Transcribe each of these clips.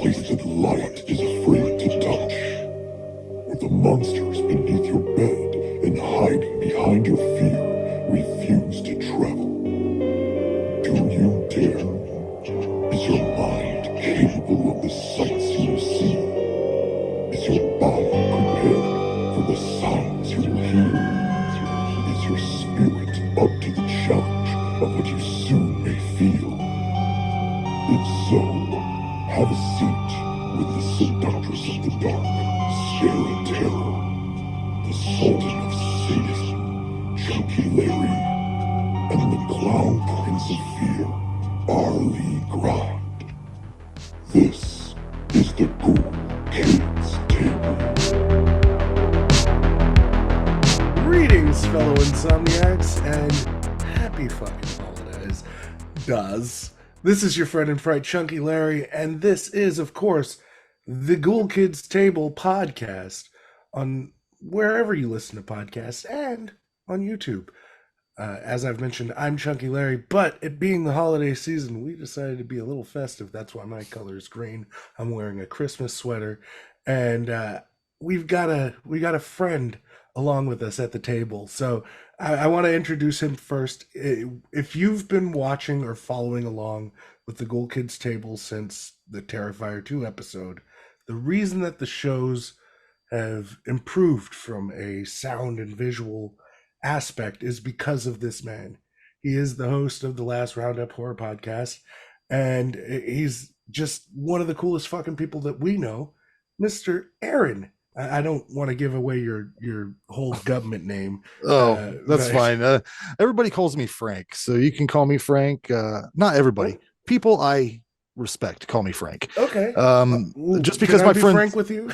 place that light is afraid to touch, where the monsters beneath your bed and hiding behind your fear refuse to travel. Do you dare? Is your mind capable of the sights you will see? Is your body prepared for the sounds you will hear? Is your spirit up to the challenge of what you soon may feel? If so, have a seat with the seductress of the dark, Santa Terror, the sultan of sadism, Chunky Larry, and the clown prince of fear, Rlee Grind. This is the Ghoul Kids Table. Greetings, fellow insomniacs, and happy fucking holidays. This is your friend and fright, Chunky Larry, and this is, of course, the Ghoul Kids Table podcast on wherever you listen to podcasts and on YouTube. As I've mentioned, I'm Chunky Larry, but it being the holiday season, we decided to be a little festive. That's why my color is green. I'm wearing a Christmas sweater, and we've got a friend along with us at the table. So I want to introduce him first. If you've been watching or following along with the Ghoul Kids Table since the Terrifier 2 episode, the reason that the shows have improved from a sound and visual aspect is because of this man. He is the host of the Last Roundup Horror Podcast, and he's just one of the coolest fucking people that we know, Mr. Aaron. I don't want to give away your whole government name. That's fine. Everybody calls me Frank, so you can call me Frank. Not everybody. People I respect call me Frank. Okay. Just because my friends Frank with you.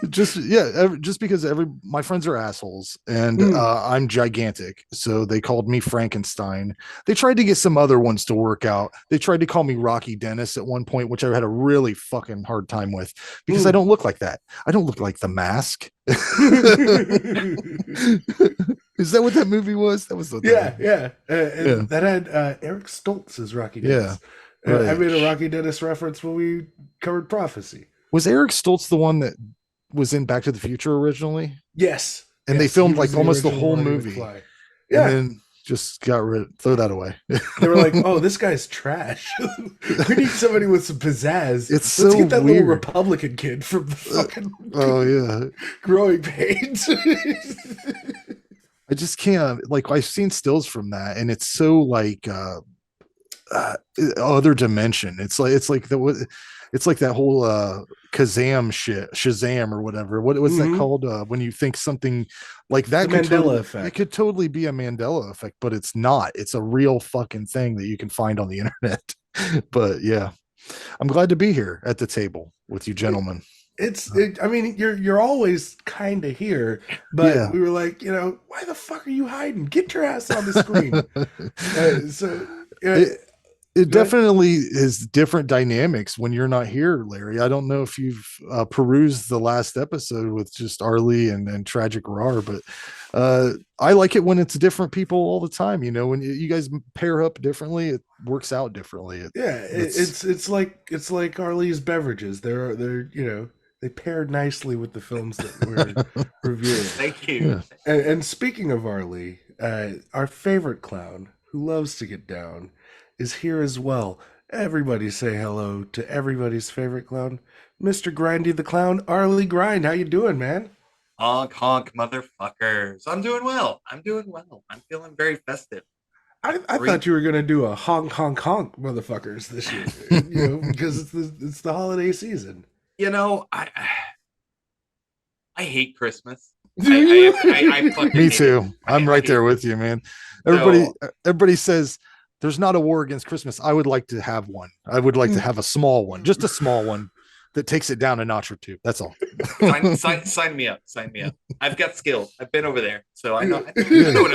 just because my friends are assholes, and I'm gigantic, so they called me Frankenstein. They tried to get some other ones to work out. They tried to call me Rocky Dennis at one point, which I had a really fucking hard time with because I don't look like that. I don't look like The Mask. Is that what that movie was? That was yeah. That had Eric Stoltz as Rocky Dennis. Yeah, right. I made a Rocky Dennis reference when we covered Prophecy. Was Eric Stoltz the one that was in Back to the Future originally? Yes. And they filmed like almost the whole movie. Yeah. And then just throw that away. They were like, oh, this guy's trash. We need somebody with some pizzazz. Let's get that weird. little Republican kid from the fucking Growing Pains. I just can't, like, I've seen stills from that, and it's so like other dimension. It's like that whole Shazam or whatever. What was that called? When you think something like that, Mandela effect. It could totally be a Mandela effect, but it's not. It's a real fucking thing that you can find on the internet. But yeah, I'm glad to be here at the table with you gentlemen. I mean, you're always kind of here, but we were like, why the fuck are you hiding? Get your ass on the screen. It definitely is different dynamics when you're not here, Larry. I don't know if you've perused the last episode with just Rlee and Tragic Rar, but I like it when it's different people all the time. When you guys pair up differently, it works out differently. It's like Rlee's beverages. They pair nicely with the films that we're reviewing. Thank you. Yeah. And speaking of Rlee, our favorite clown who loves to get down is here as well. Everybody say hello to everybody's favorite clown, Mr. Grindy the Clown, Rlee Grind. How you doing, man? Honk, honk, motherfuckers. I'm doing well. I'm feeling very festive. I thought you were going to do a honk, honk, honk, motherfuckers this year, because it's the holiday season. I hate Christmas. I fucking Me too. I'm right there with you, man. Everybody says there's not a war against Christmas. I would like to have one. I would like to have a small one, just a small one that takes it down a notch or two. That's all. Sign me up. Sign me up. I've got skills. I've been over there, so I know what I'm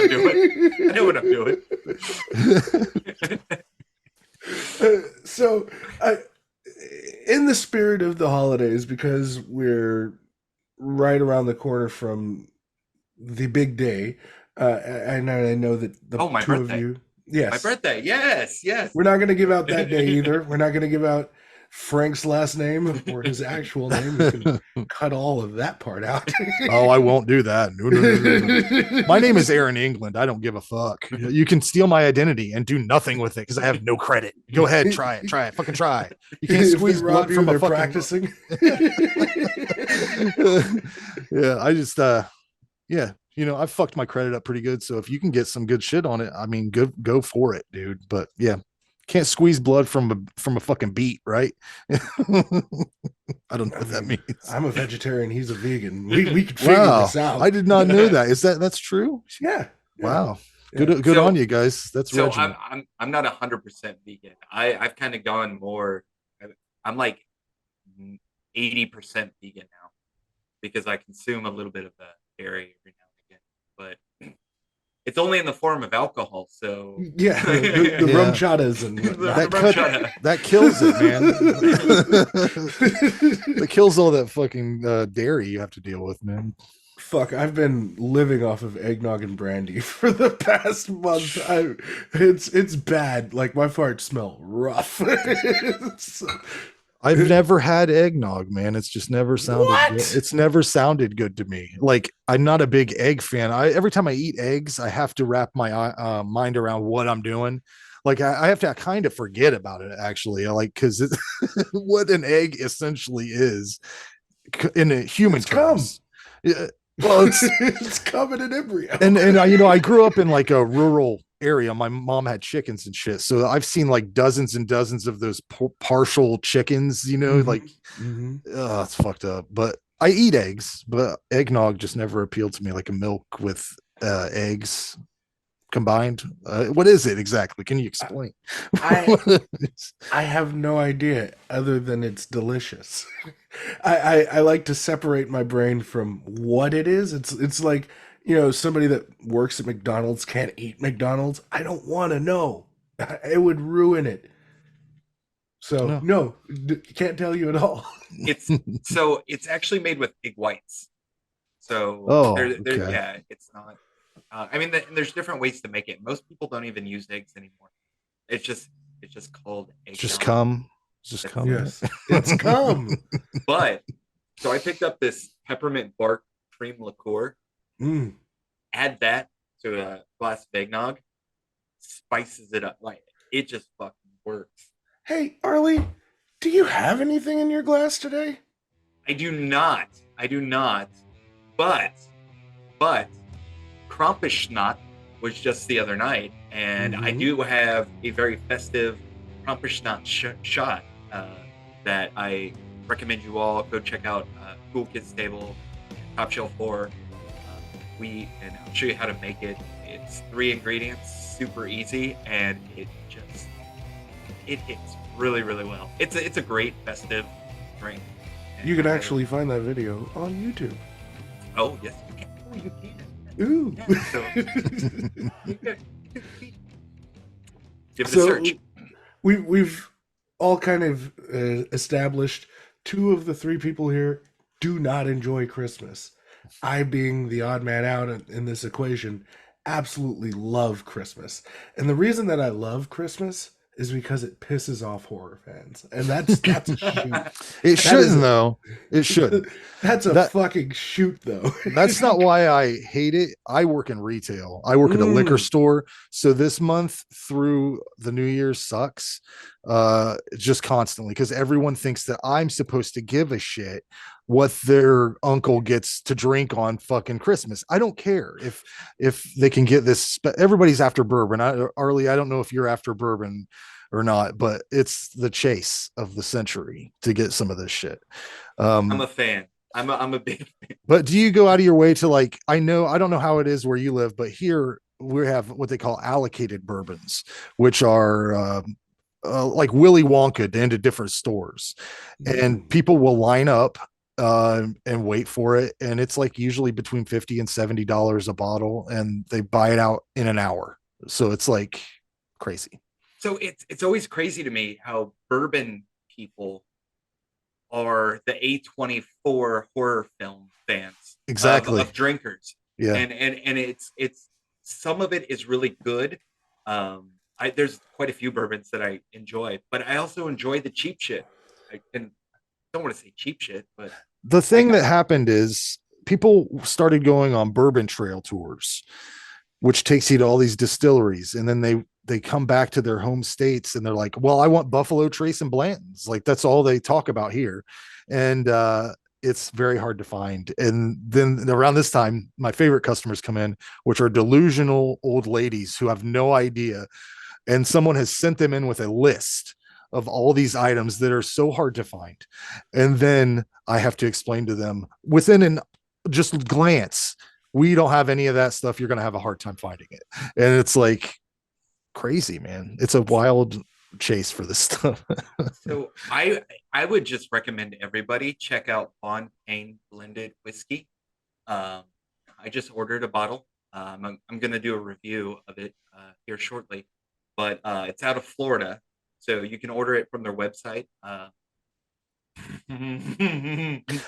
doing. I know what I'm doing. In the spirit of the holidays, because we're right around the corner from the big day, and I know that the my two birthday. of you, yes, my birthday, yes. We're not going to give out that day either. We're not going to give out Frank's last name or his actual name, you can cut all of that part out. Oh, I won't do that. No. My name is Aaron England. I don't give a fuck. You can steal my identity and do nothing with it because I have no credit. Go ahead, try it, fucking try. You can't If they squeeze rob blood you, from a they're fucking. practicing. Yeah, I just yeah, I've fucked my credit up pretty good. So if you can get some good shit on it, I mean, go for it, dude. But yeah, can't squeeze blood from a fucking beet, right? I don't know what that means. I'm a vegetarian. He's a vegan. We could figure Wow, this out. I did not know that. That's true? Yeah. Wow. Yeah. Good So- on you guys. That's So regimen. I'm not 100% vegan. I've kind of gone more. I'm like 80% vegan now because I consume a little bit of dairy every now and again, but it's only in the form of alcohol. So Yeah. The Yeah. rum chatas and That rum cut- chata. That kills it, man. That kills all that fucking dairy you have to deal with, man. Fuck, I've been living off of eggnog and brandy for the past month. It's bad. Like my farts smell rough. I've never had eggnog, man. It's just never sounded What? good. It's never sounded good to me. Like I'm not a big egg fan. Every time I eat eggs, I have to wrap my mind around what I'm doing. Like I have to kind of forget about it actually. Because what an egg essentially is in a human It's cum. terms. Yeah, well, it's coming in embryo. and I grew up in like a rural area. My mom had chickens and shit, so I've seen like dozens and dozens of those partial chickens, like it's fucked up. But I eat eggs, but eggnog just never appealed to me, like a milk with eggs combined. What is it exactly? Can you explain? I have no idea other than it's delicious. I like to separate my brain from what it is. It's like, somebody that works at McDonald's can't eat McDonald's. I don't want to know. It would ruin it. So no, can't tell you at all. It's actually made with egg whites. So okay. yeah, it's not. I mean, there's different ways to make it. Most people don't even use eggs anymore. It's just called egg. Just cum. Just cum. Yes, it's cum. But so I picked up this peppermint bark cream liqueur. Add that to a glass of eggnog, spices it up. Like it just fucking works. Hey, Arlie, do you have anything in your glass today? I do not. But Krampusschnatt was just the other night, and I do have a very festive Krampusschnatt shot that I recommend you all go check out. Cool Kids Table, Top Shelf 4. And I'll show you how to make it. It's 3 ingredients, super easy, and it hits really, really well. It's a great festive drink. And You can actually find that video on YouTube. Oh yes, you can. Oh, you can. Ooh. Yeah, so, give it a search. We've all kind of established 2 of the 3 people here do not enjoy Christmas. I, being the odd man out in this equation, absolutely love Christmas. And the reason that I love Christmas is because it pisses off horror fans. And that's a shoot. It shouldn't, though. It shouldn't. That's a fucking shoot, though. That's not why I hate it. I work in retail. I work at a liquor store. So this month through the New Year sucks. Just constantly, because everyone thinks that I'm supposed to give a shit what their uncle gets to drink on fucking Christmas. I don't care if they can get this. Everybody's after bourbon. Arlie, I don't know if you're after bourbon or not, but it's the chase of the century to get some of this shit. I'm a fan. I'm a big fan. But do you go out of your way to, like, I don't know how it is where you live, but here we have what they call allocated bourbons, which are like Willy Wonka into different stores, and people will line up and wait for it, and it's like usually between $50 and $70 a bottle, and they buy it out in an hour. So it's like crazy. So it's always crazy to me how bourbon people are the A24 horror film fans. Exactly. Of drinkers. Yeah. And it's some of it is really good. There's quite a few bourbons that I enjoy, but I also enjoy the cheap shit. and don't want to say cheap shit, but the thing that happened is people started going on bourbon trail tours, which takes you to all these distilleries, and then they come back to their home states and they're like, well, I want Buffalo Trace and Blanton's. Like, that's all they talk about here. And it's very hard to find. And then around this time, my favorite customers come in, which are delusional old ladies who have no idea. And someone has sent them in with a list of all these items that are so hard to find. And then I have to explain to them within an just glance, we don't have any of that stuff. You're going to have a hard time finding it. And it's like crazy, man. It's a wild chase for this stuff. So I would just recommend everybody check out Fontaine blended whiskey. I just ordered a bottle. I'm going to do a review of it here shortly, but it's out of Florida, so you can order it from their website.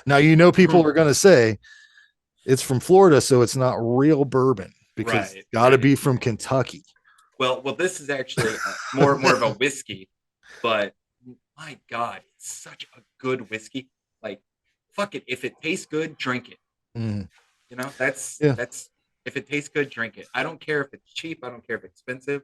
Now, people are going to say it's from Florida, so it's not real bourbon, because it's got to be from Kentucky. Well, this is actually more of a whiskey, but my God, it's such a good whiskey. Like, fuck it, if it tastes good, drink it. You know, that's if it tastes good, drink it. I don't care if it's cheap. I don't care if it's expensive.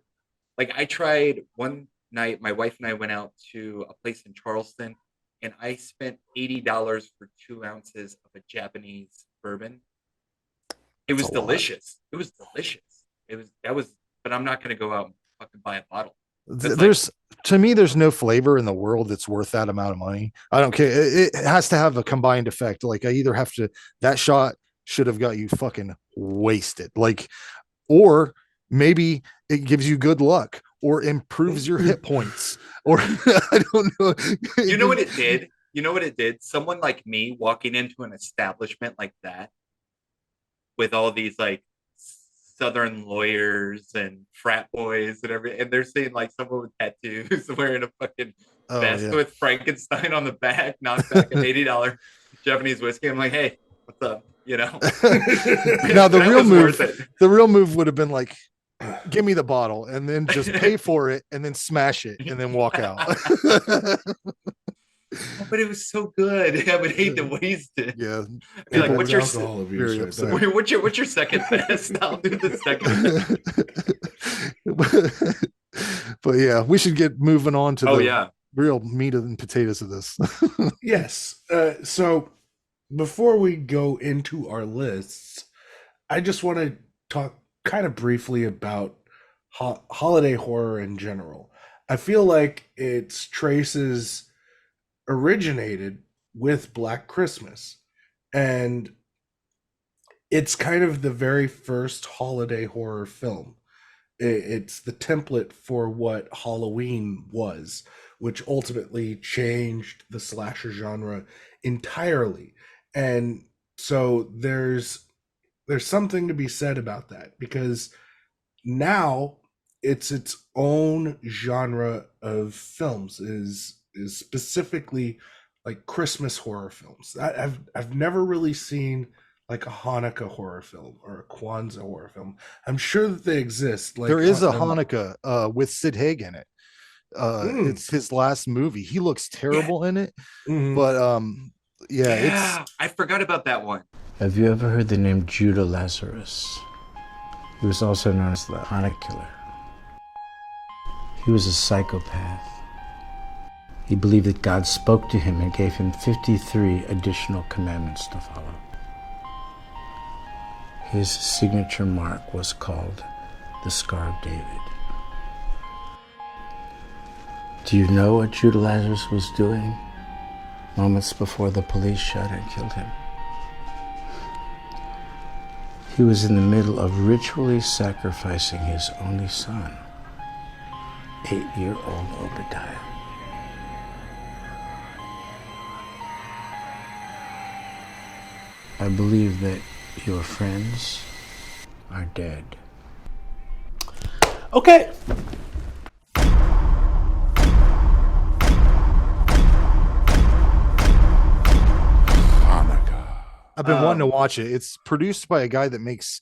Like, I tried one night, my wife and I went out to a place in Charleston, and I spent $80 for 2 ounces of a Japanese bourbon. It was delicious. It was delicious. But I'm not going to go out and fucking buy a bottle. To me, there's no flavor in the world that's worth that amount of money. I don't care. It has to have a combined effect. Like, I either have to, that shot should have got you fucking wasted. Like, or maybe it gives you good luck or improves your hit points, or I don't know. You know what it did? Someone like me walking into an establishment like that with all these like Southern lawyers and frat boys and everything, and they're seeing like someone with tattoos wearing a fucking vest with Frankenstein on the back, knocked back an $80 Japanese whiskey. I'm like, hey, what's up? You know. Now the real move would have been like, give me the bottle and then just pay for it and then smash it and then walk out. But it was so good. I would hate to waste it. Yeah. Be like, what's your second best? I'll do the second. But yeah, we should get moving on to the real meat and potatoes of this. Yes. So before we go into our lists, I just want to talk kind of briefly about holiday horror in general. I feel like its traces originated with Black Christmas, and it's kind of the very first holiday horror film. It's the template for what Halloween was, which ultimately changed the slasher genre entirely. And so there's something to be said about that, because now it's its own genre of films, is specifically like Christmas horror films. I've never really seen like a Hanukkah horror film or a Kwanzaa horror film. I'm sure that they exist. Like, there is a Hanukkah with Sid Haig in it. It's his last movie. He looks terrible in it, but I forgot about that one. Have you ever heard the name Judah Lazarus? He was also known as the Hanukkah Killer. He was a psychopath. He believed that God spoke to him and gave him 53 additional commandments to follow. His signature mark was called the Scar of David. Do you know what Judah Lazarus was doing moments before the police shot and killed him? He was in the middle of ritually sacrificing his only son, 8-year-old Obadiah. I believe that your friends are dead. Okay. I've been wanting to watch it. It's produced by a guy that makes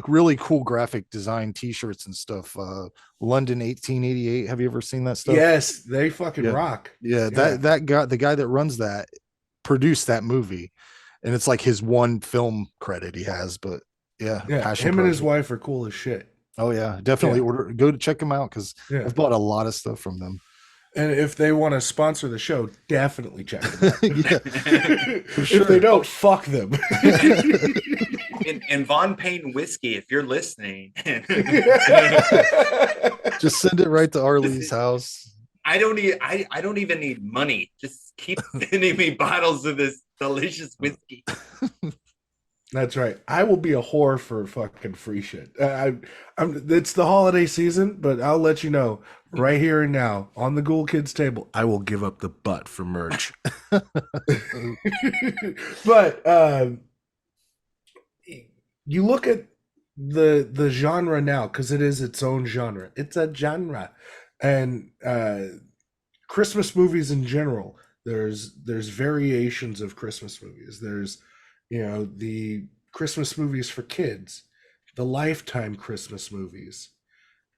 really cool graphic design T-shirts and stuff. London 1888. Have you ever seen that stuff? Yes, they fucking rock. Yeah, that guy, the guy that runs that, produced that movie, and it's like his one film credit he has. But yeah, Passion him project. And his wife are cool as shit. Oh yeah, definitely go to check them out because I've bought a lot of stuff from them. And if they want to sponsor the show, definitely check them out. If they don't, fuck them. and Von Payne whiskey, if you're listening, just send it right to Arlene's house. I don't even need money. Just keep sending me bottles of this delicious whiskey. That's right. I will be a whore for fucking free shit. It's the holiday season, but I'll let you know right here and now on the Ghoul Kids table, I will give up the butt for merch. But you look at the genre now, because it is its own genre. It's a genre. And Christmas movies in general, there's variations of Christmas movies. There's the Christmas movies for kids, the Lifetime Christmas movies,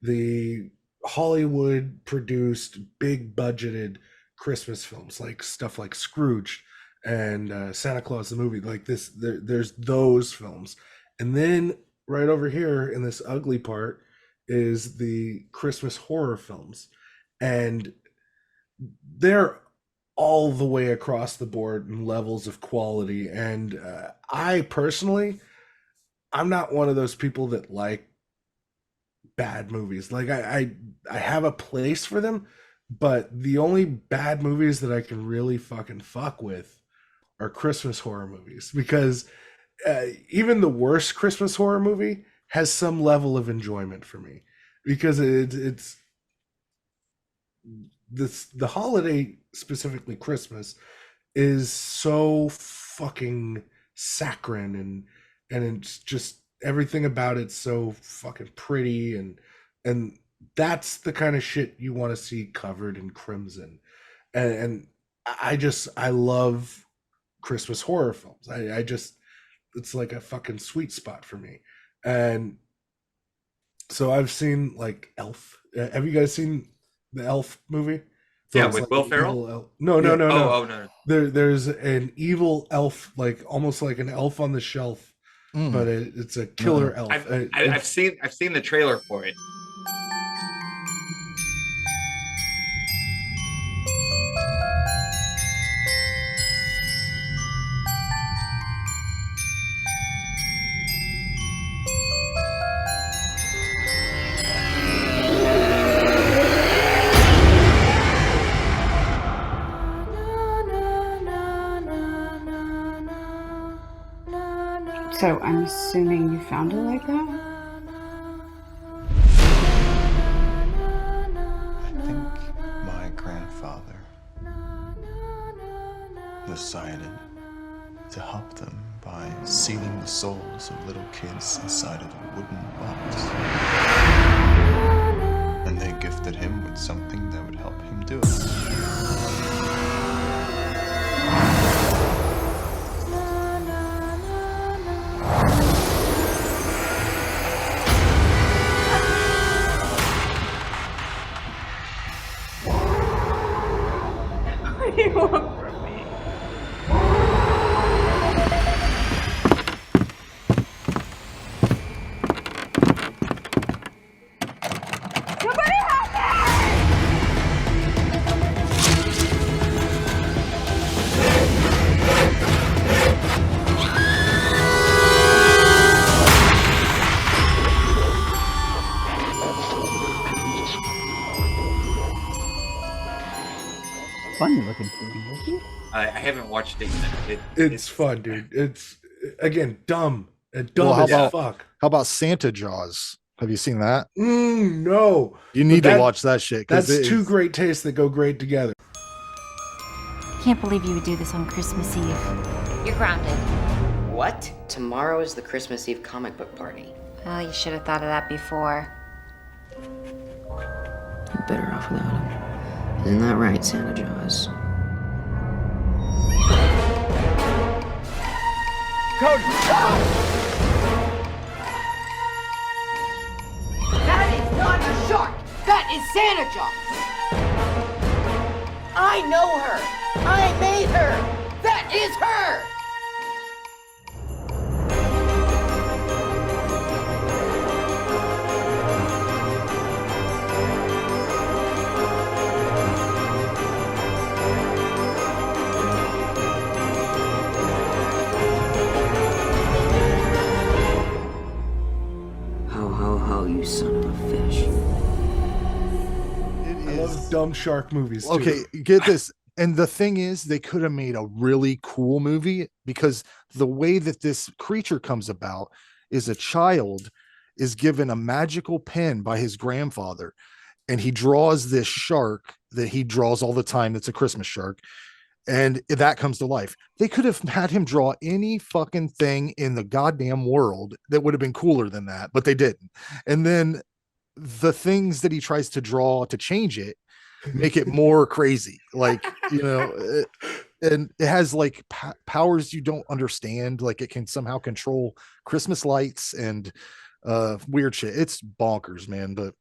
the Hollywood produced big budgeted Christmas films, like stuff like Scrooge and Santa Claus the movie, like this. There's those films. And then right over here in this ugly part is the Christmas horror films. And they're all the way across the board in levels of quality. And I personally, I'm not one of those people that like bad movies. Like I have a place for them, but the only bad movies that I can really fucking fuck with are Christmas horror movies, because even the worst Christmas horror movie has some level of enjoyment for me, because it's the holiday, specifically Christmas, is so fucking saccharine, and it's just everything about it's so fucking pretty, and that's the kind of shit you want to see covered in crimson. And I love Christmas horror films. I just, it's like a fucking sweet spot for me. And so I've seen like Elf. Have you guys seen the Elf movie? So yeah, with like Will Ferrell? No. Oh, no. There's an evil elf, like almost like an elf on the shelf, but it's a killer elf. I've seen the trailer for it. So I'm assuming you found it like that? I think my grandfather decided to help them by sealing the souls of little kids inside of a wooden box. And they gifted him with something that would help him do it. What do you want from me? Somebody help me! Fun looking movie. I haven't watched it yet. It's fun, dude. It's, again, dumb. Dumb as fuck. How about Santa Jaws? Have you seen that? No. You need to watch that shit. That's two great tastes that go great together. Can't believe you would do this on Christmas Eve. You're grounded. What? Tomorrow is the Christmas Eve comic book party. Well, you should have thought of that before. You're better off without him. Isn't that right, Santa Jaws? That is Santa Claus! I know her! I made her! That is her! Ho, you son of a fish. I love dumb shark movies too. Okay, get this. And the thing is, they could have made a really cool movie, because the way that this creature comes about is a child is given a magical pen by his grandfather, and he draws this shark that he draws all the time. That's a Christmas shark. And that comes to life. They could have had him draw any fucking thing in the goddamn world that would have been cooler than that, but they didn't. And then the things that he tries to draw to change it make it more crazy. Like, and it has like powers you don't understand. Like it can somehow control Christmas lights and weird shit. It's bonkers, man, but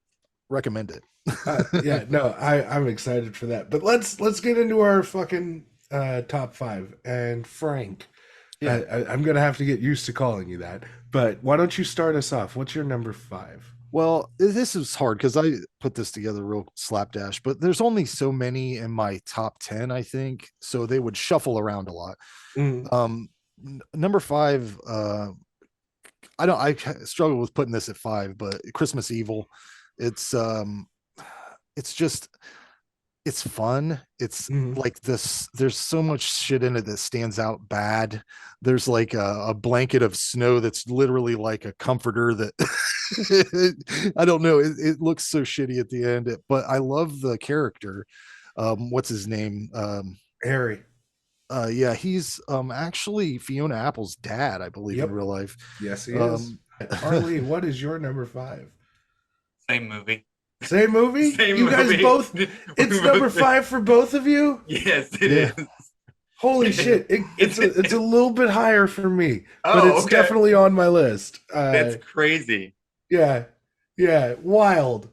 recommend it. I'm excited for that. But let's get into our fucking top 5. And Frank, I'm gonna have to get used to calling you that, but why don't you start us off? What's your number 5? Well, this is hard because I put this together real slapdash, but there's only so many in my top 10, I think, so they would shuffle around a lot. Number 5, I struggle with putting this at 5, but Christmas Evil. It's fun. It's like this. There's so much shit in it that stands out bad. There's like a blanket of snow that's literally like a comforter that I don't know. It looks so shitty at the end, but I love the character. What's his name? Harry. Yeah, he's actually Fiona Apple's dad, I believe, in real life. Yes, he is. Rlee, what is your number 5? Same movie. Same movie? You guys both, it's number 5 for both of you? Yes, it is. Holy shit. It's a little bit higher for me, but it's definitely on my list. That's crazy. Yeah. Wild.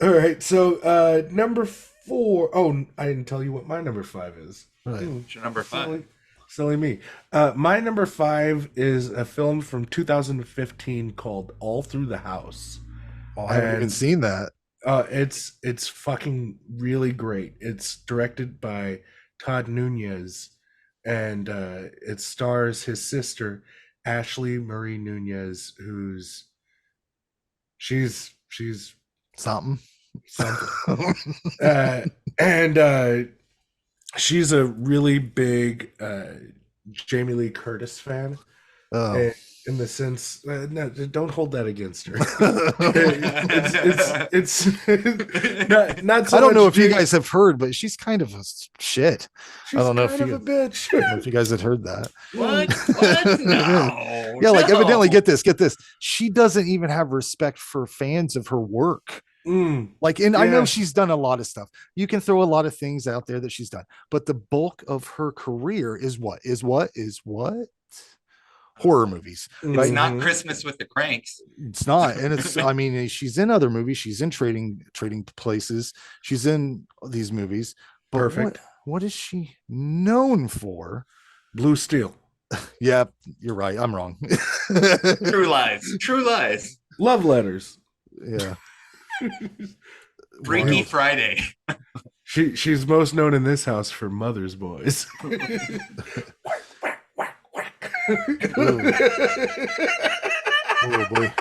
All right. So number 4. Oh, I didn't tell you what my number 5 is. Right. What's your number 5? Silly me. My number 5 is a film from 2015 called All Through the House. Oh, I haven't even seen that. It's fucking really great. It's directed by Todd Nunez, and it stars his sister Ashley Marie Nunez, who's she's something. And she's a really big Jamie Lee Curtis fan. In the sense, no, don't hold that against her. it's not so I don't know much if you guys have heard, but she's kind of a shit. She's I don't know kind if you of a bitch. I don't know if you guys had heard that. What? No. Yeah, like no. evidently, get this. She doesn't even have respect for fans of her work. Like, and I know she's done a lot of stuff. You can throw a lot of things out there that she's done, but the bulk of her career is what? Horror movies. It's not Christmas with the Cranks. It's not. And it's, I mean, she's in other movies. She's in Trading Places. She's in these movies. But Perfect. What is she known for? Blue Steel. Yeah, you're right. I'm wrong. True Lies. Love Letters. Yeah. Freaky Friday. She's most known in this house for Mother's Boys. Oh boy.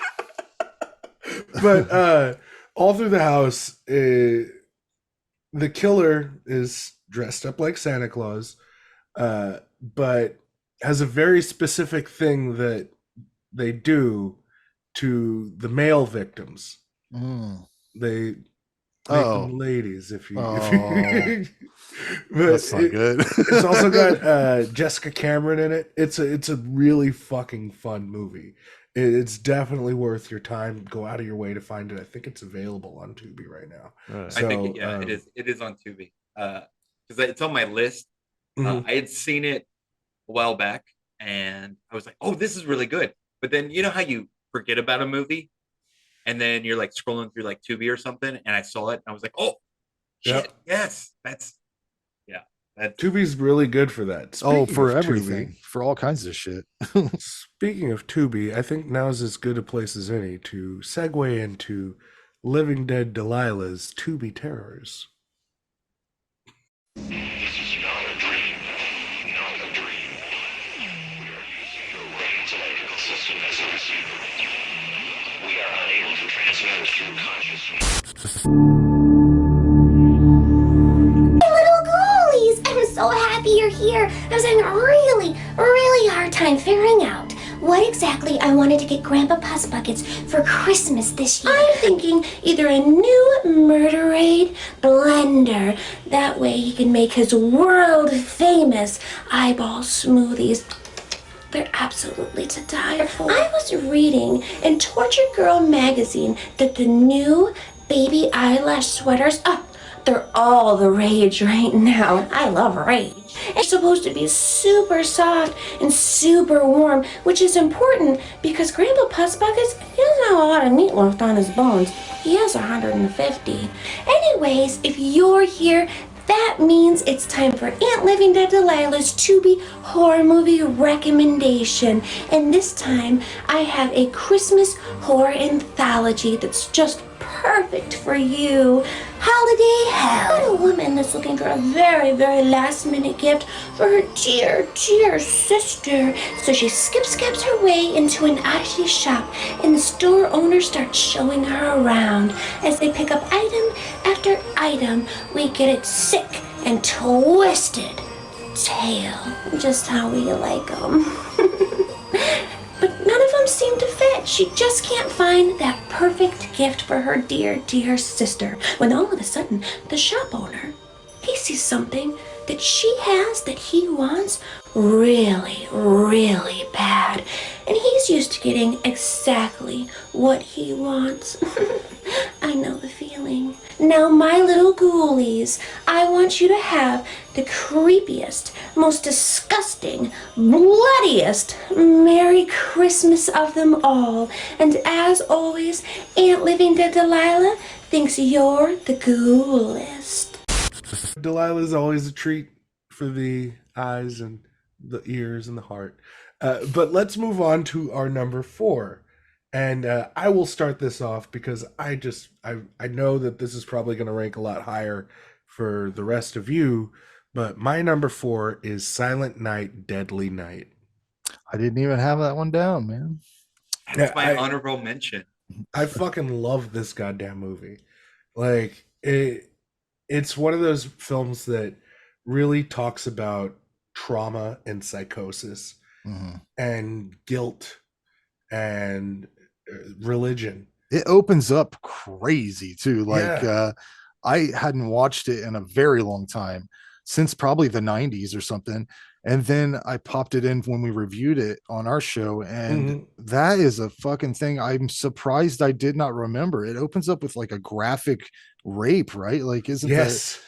But All Through the House, the killer is dressed up like Santa Claus, but has a very specific thing that they do to the male victims. They make them ladies, if you but that's not good. It's also got Jessica Cameron in it. It's a really fucking fun movie. It's definitely worth your time. Go out of your way to find it. I think it's available on Tubi right now. So, I think it is on Tubi because it's on my list. I had seen it a while back and I was like, oh, this is really good. But then you know how you forget about a movie and then you're like scrolling through like Tubi or something, and I saw it, and I was like, oh shit, yes, that's Tubi's really good for that. For everything, for all kinds of shit. Speaking of Tubi, I think now's as good a place as any to segue into Living Dead Delilah's Tubi Terrors. This is not a dream. Not a dream. We are using your brain's electrical system as a receiver. We are unable to transmit through consciousness. Little ghoulies! I'm so happy you're here. I was having a really hard time figuring out what exactly I wanted to get Grandpa Puss Buckets for Christmas this year. I'm thinking either a new Murderade blender. That way he can make his world-famous eyeball smoothies. They're absolutely to die for. I was reading in Torture Girl magazine that the new baby eyelash sweaters, they're all the rage right now. I love rage. It's supposed to be super soft and super warm, which is important because Grandpa Puss Buckets, he doesn't have a lot of meat left on his bones. He has 150. Anyways, if you're here, that means it's time for Aunt Living Dead Delilah's Tubi horror movie recommendation. And this time, I have a Christmas horror anthology that's just perfect for you. Holiday Hell. A woman that's looking for a very last minute gift for her dear sister. So she skip-scabs her way into an icy shop, and the store owner starts showing her around. As they pick up item after item, we get it sick and twisted tale. Just how we like them. But none of them seem to fit. She just can't find that perfect gift for her dear sister. When all of a sudden, the shop owner, he sees something that she has that he wants really bad. And he's used to getting exactly what he wants. I know the feeling. Now, my little ghoulies, I want you to have the creepiest, most disgusting, bloodiest Merry Christmas of them all. And as always, Aunt Living Dead Delilah thinks you're the ghouliest. Delilah's always a treat for the eyes and the ears and the heart. But let's move on to our number 4. And I will start this off because I know that this is probably going to rank a lot higher for the rest of you. But my number 4 is Silent Night, Deadly Night. I didn't even have that one down, man. That's my honorable mention. I fucking love this goddamn movie. Like, it's one of those films that really talks about trauma and psychosis and guilt and religion. It opens up crazy too. Like, I hadn't watched it in a very long time, since probably the 90s or something. And then I popped it in when we reviewed it on our show. And that is a fucking thing I'm surprised I did not remember. It opens up with like a graphic rape, right? Like, isn't that's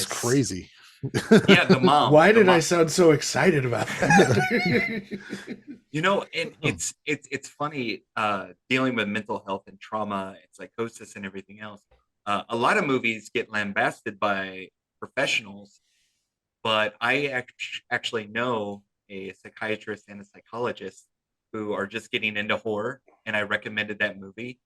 crazy. Yeah, the mom. Why did I sound so excited about that? You know, and it's funny dealing with mental health and trauma and psychosis and everything else. A lot of movies get lambasted by professionals, but I actually know a psychiatrist and a psychologist who are just getting into horror, and I recommended that movie,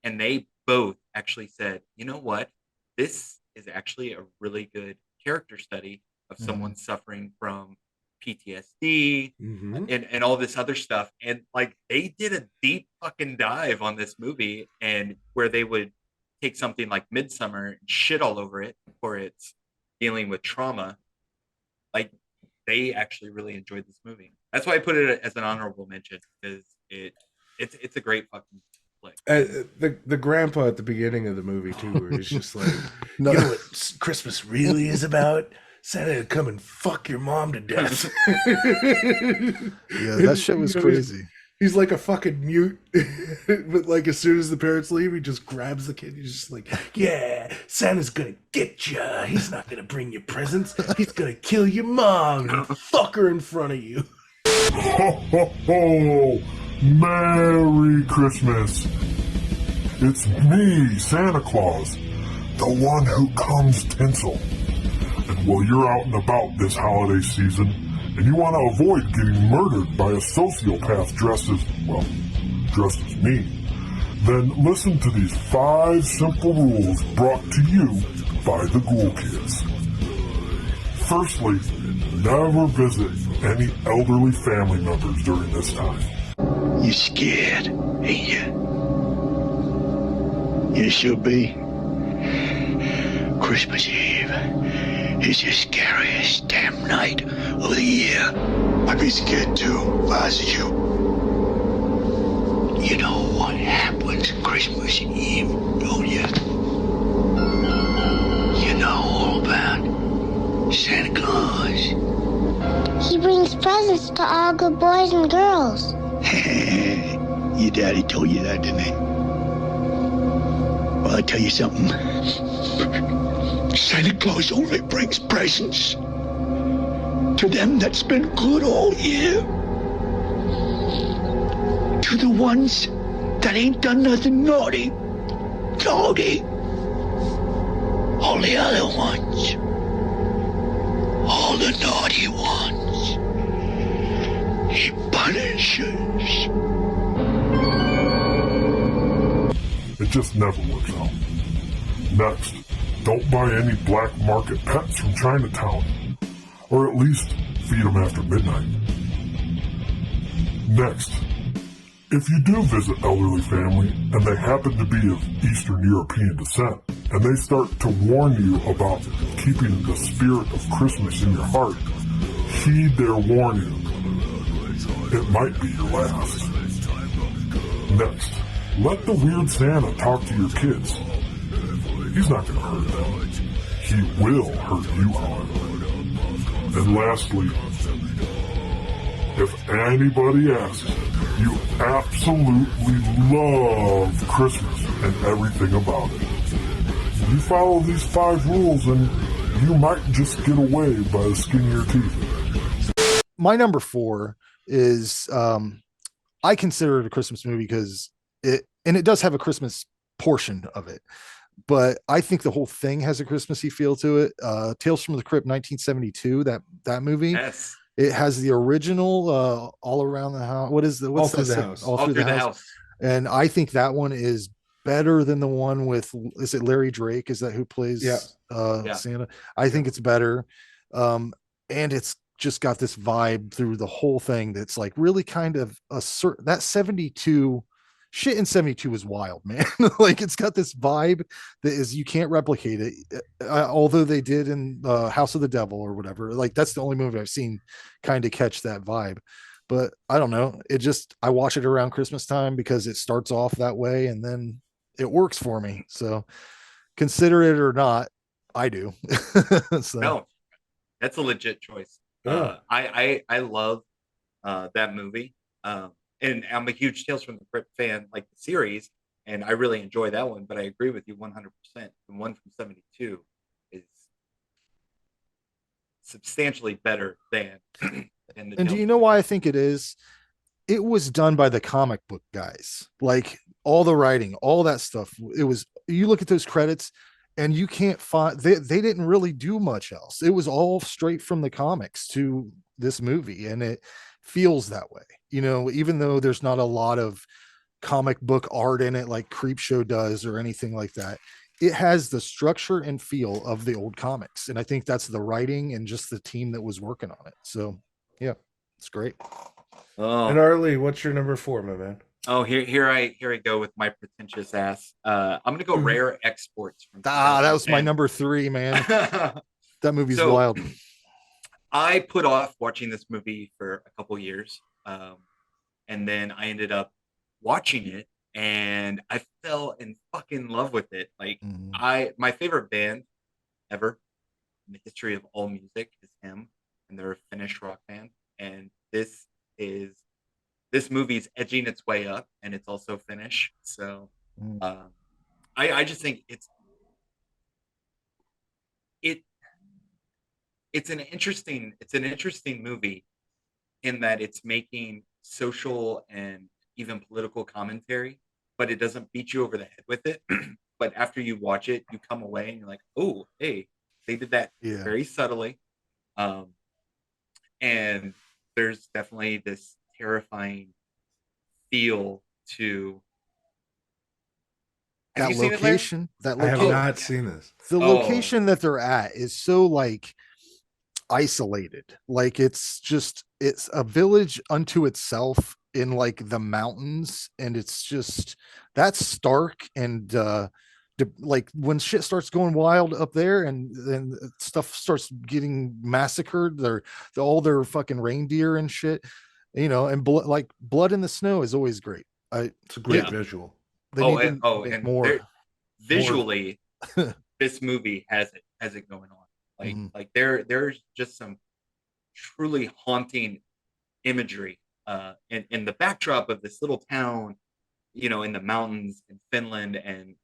and they both actually said, you know what, this is actually a really good character study of someone suffering from PTSD and all this other stuff. And like, they did a deep fucking dive on this movie, and where they would take something like Midsummer and shit all over it for its dealing with trauma. Like, they actually really enjoyed this movie. That's why I put it as an honorable mention, because it's a great fucking flick. The grandpa at the beginning of the movie too, where he's just like, you know what Christmas really is about? Santa to come and fuck your mom to death. Yeah, that shit was crazy. He's like a fucking mute, but like as soon as the parents leave, he just grabs the kid. He's just like, yeah, Santa's gonna get you. He's not gonna bring you presents. He's gonna kill your mom and fuck her in front of you. Ho, ho, ho. Merry Christmas. It's me, Santa Claus, the one who comes tinsel. And while you're out and about this holiday season, and you want to avoid getting murdered by a sociopath dressed as me, then listen to these 5 simple rules brought to you by the Ghoul Kids. Firstly, never visit any elderly family members during this time. You scared, ain't you? You should be. Christmas Eve is the scariest damn night of the year. I'd be scared too if I was you. You know what happens Christmas Eve, don't you? You know all about Santa Claus. He brings presents to all good boys and girls. Your daddy told you that, didn't he? Well, I tell you something. Santa Claus only brings presents to them that's been good all year. To the ones that ain't done nothing naughty. All the other ones. All the naughty ones. He punishes. It just never works out. Next, don't buy any black market pets from Chinatown, or at least feed them after midnight. Next, if you do visit elderly family and they happen to be of Eastern European descent, and they start to warn you about keeping the spirit of Christmas in your heart, heed their warning. It might be your last. Next, let the weird Santa talk to your kids. He's not going to hurt them. He will hurt you, however. And lastly, if anybody asks, you absolutely love Christmas and everything about it. You follow these 5 rules and you might just get away by the skin of your teeth. My number 4 is I consider it a Christmas movie because it does have a Christmas portion of it, but I think the whole thing has a Christmassy feel to it. Tales from the Crypt 1972, that movie. Yes. It has the original All Around the House. What's All Through the House. All Through the House. And I think that one is better than the one with, is it Larry Drake? Is that who plays Santa? I think it's better. And it's just got this vibe through the whole thing that's like really kind of that 72 shit in 72 is wild, man. Like it's got this vibe that is, you can't replicate it. Although they did in House of the Devil or whatever. Like that's the only movie I've seen kind of catch that vibe. But I don't know. I watch it around Christmas time because it starts off that way and then it works for me. So consider it or not, I do. So. No, that's a legit choice. I love that movie. And I'm a huge Tales from the Crypt fan, like the series, and I really enjoy that one. But I agree with you 100%. The one from '72 is substantially better than the. And do you know why I think it is? It was done by the comic book guys, like all the writing, all that stuff. It was. You look at those credits, and you can't find. They didn't really do much else. It was all straight from the comics to this movie, and it feels that way, even though there's not a lot of comic book art in it like Creepshow does or anything like that. It has the structure and feel of the old comics, and I think that's the writing and just the team that was working on it. So yeah, it's great. And Rlee, what's your number 4, my man? Oh, here I go with my pretentious ass. I'm gonna go Rare Exports from that was my number 3, man. That movie's wild. I put off watching this movie for a couple years, and then I ended up watching it, and I fell in fucking love with it. Like my favorite band ever in the history of all music is Him, and they're a Finnish rock band. And this movie's edging its way up, and it's also Finnish. So I just think it's an interesting movie in that it's making social and even political commentary, but it doesn't beat you over the head with it. But after you watch it, you come away and you're like, oh, hey, they did that very subtly. And there's definitely this terrifying feel to that location. I have not seen this. The location that they're at is so like isolated. Like it's a village unto itself in like the mountains, and it's just that's stark and like when shit starts going wild up there and then stuff starts getting massacred, all their fucking reindeer and shit, and like blood in the snow is always great. It's a great visual. And more visually this movie has it going on. Like there's just some truly haunting imagery in the backdrop of this little town, in the mountains in Finland, and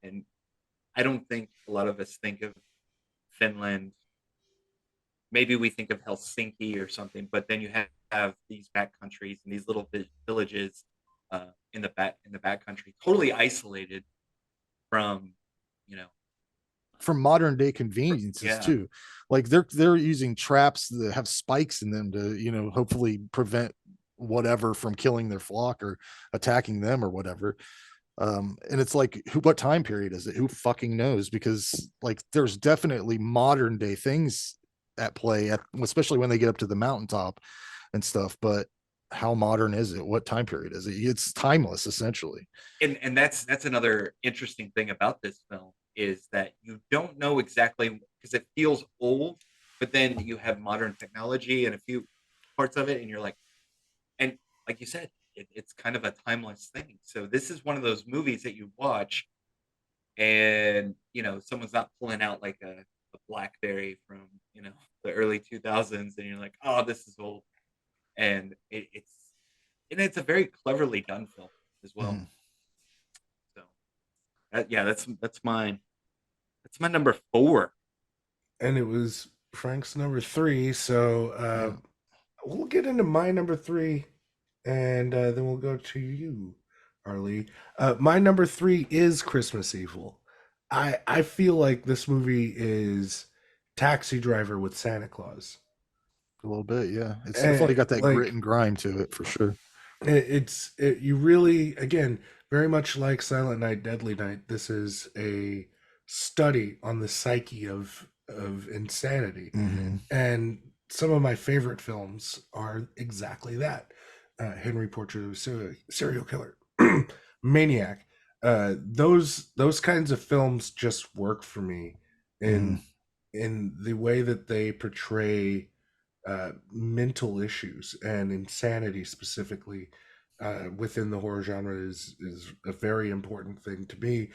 I don't think a lot of us think of Finland. Maybe we think of Helsinki or something, but then you have these back countries and these little villages in the back country, totally isolated from modern day conveniences too. Like they're using traps that have spikes in them to hopefully prevent whatever from killing their flock or attacking them or whatever. And it's like, what time period is it? Who fucking knows? Because like there's definitely modern day things at play, especially when they get up to the mountaintop and stuff. But how modern is it? What time period is it? It's timeless, essentially. And that's another interesting thing about this film, is that you don't know exactly, because it feels old, but then you have modern technology and a few parts of it, and you're like, and like you said, it's kind of a timeless thing. So this is one of those movies that you watch and someone's not pulling out like a BlackBerry from the early 2000s, and you're like, oh, this is old. And it's a very cleverly done film as well. So that's mine. That's my number 4. And it was Frank's number 3. So we'll get into my number 3, and then we'll go to you, Rlee. My number 3 is Christmas Evil. I feel like this movie is Taxi Driver with Santa Claus. A little bit, yeah. It's definitely got that grit and grime to it for sure. You really, again, very much like Silent Night, Deadly Night. This is a study on the psyche of insanity, and some of my favorite films are exactly that. Henry Portrait of a Serial Killer, Maniac. Those kinds of films just work for me in the way that they portray mental issues and insanity specifically within the horror genre is a very important thing to me.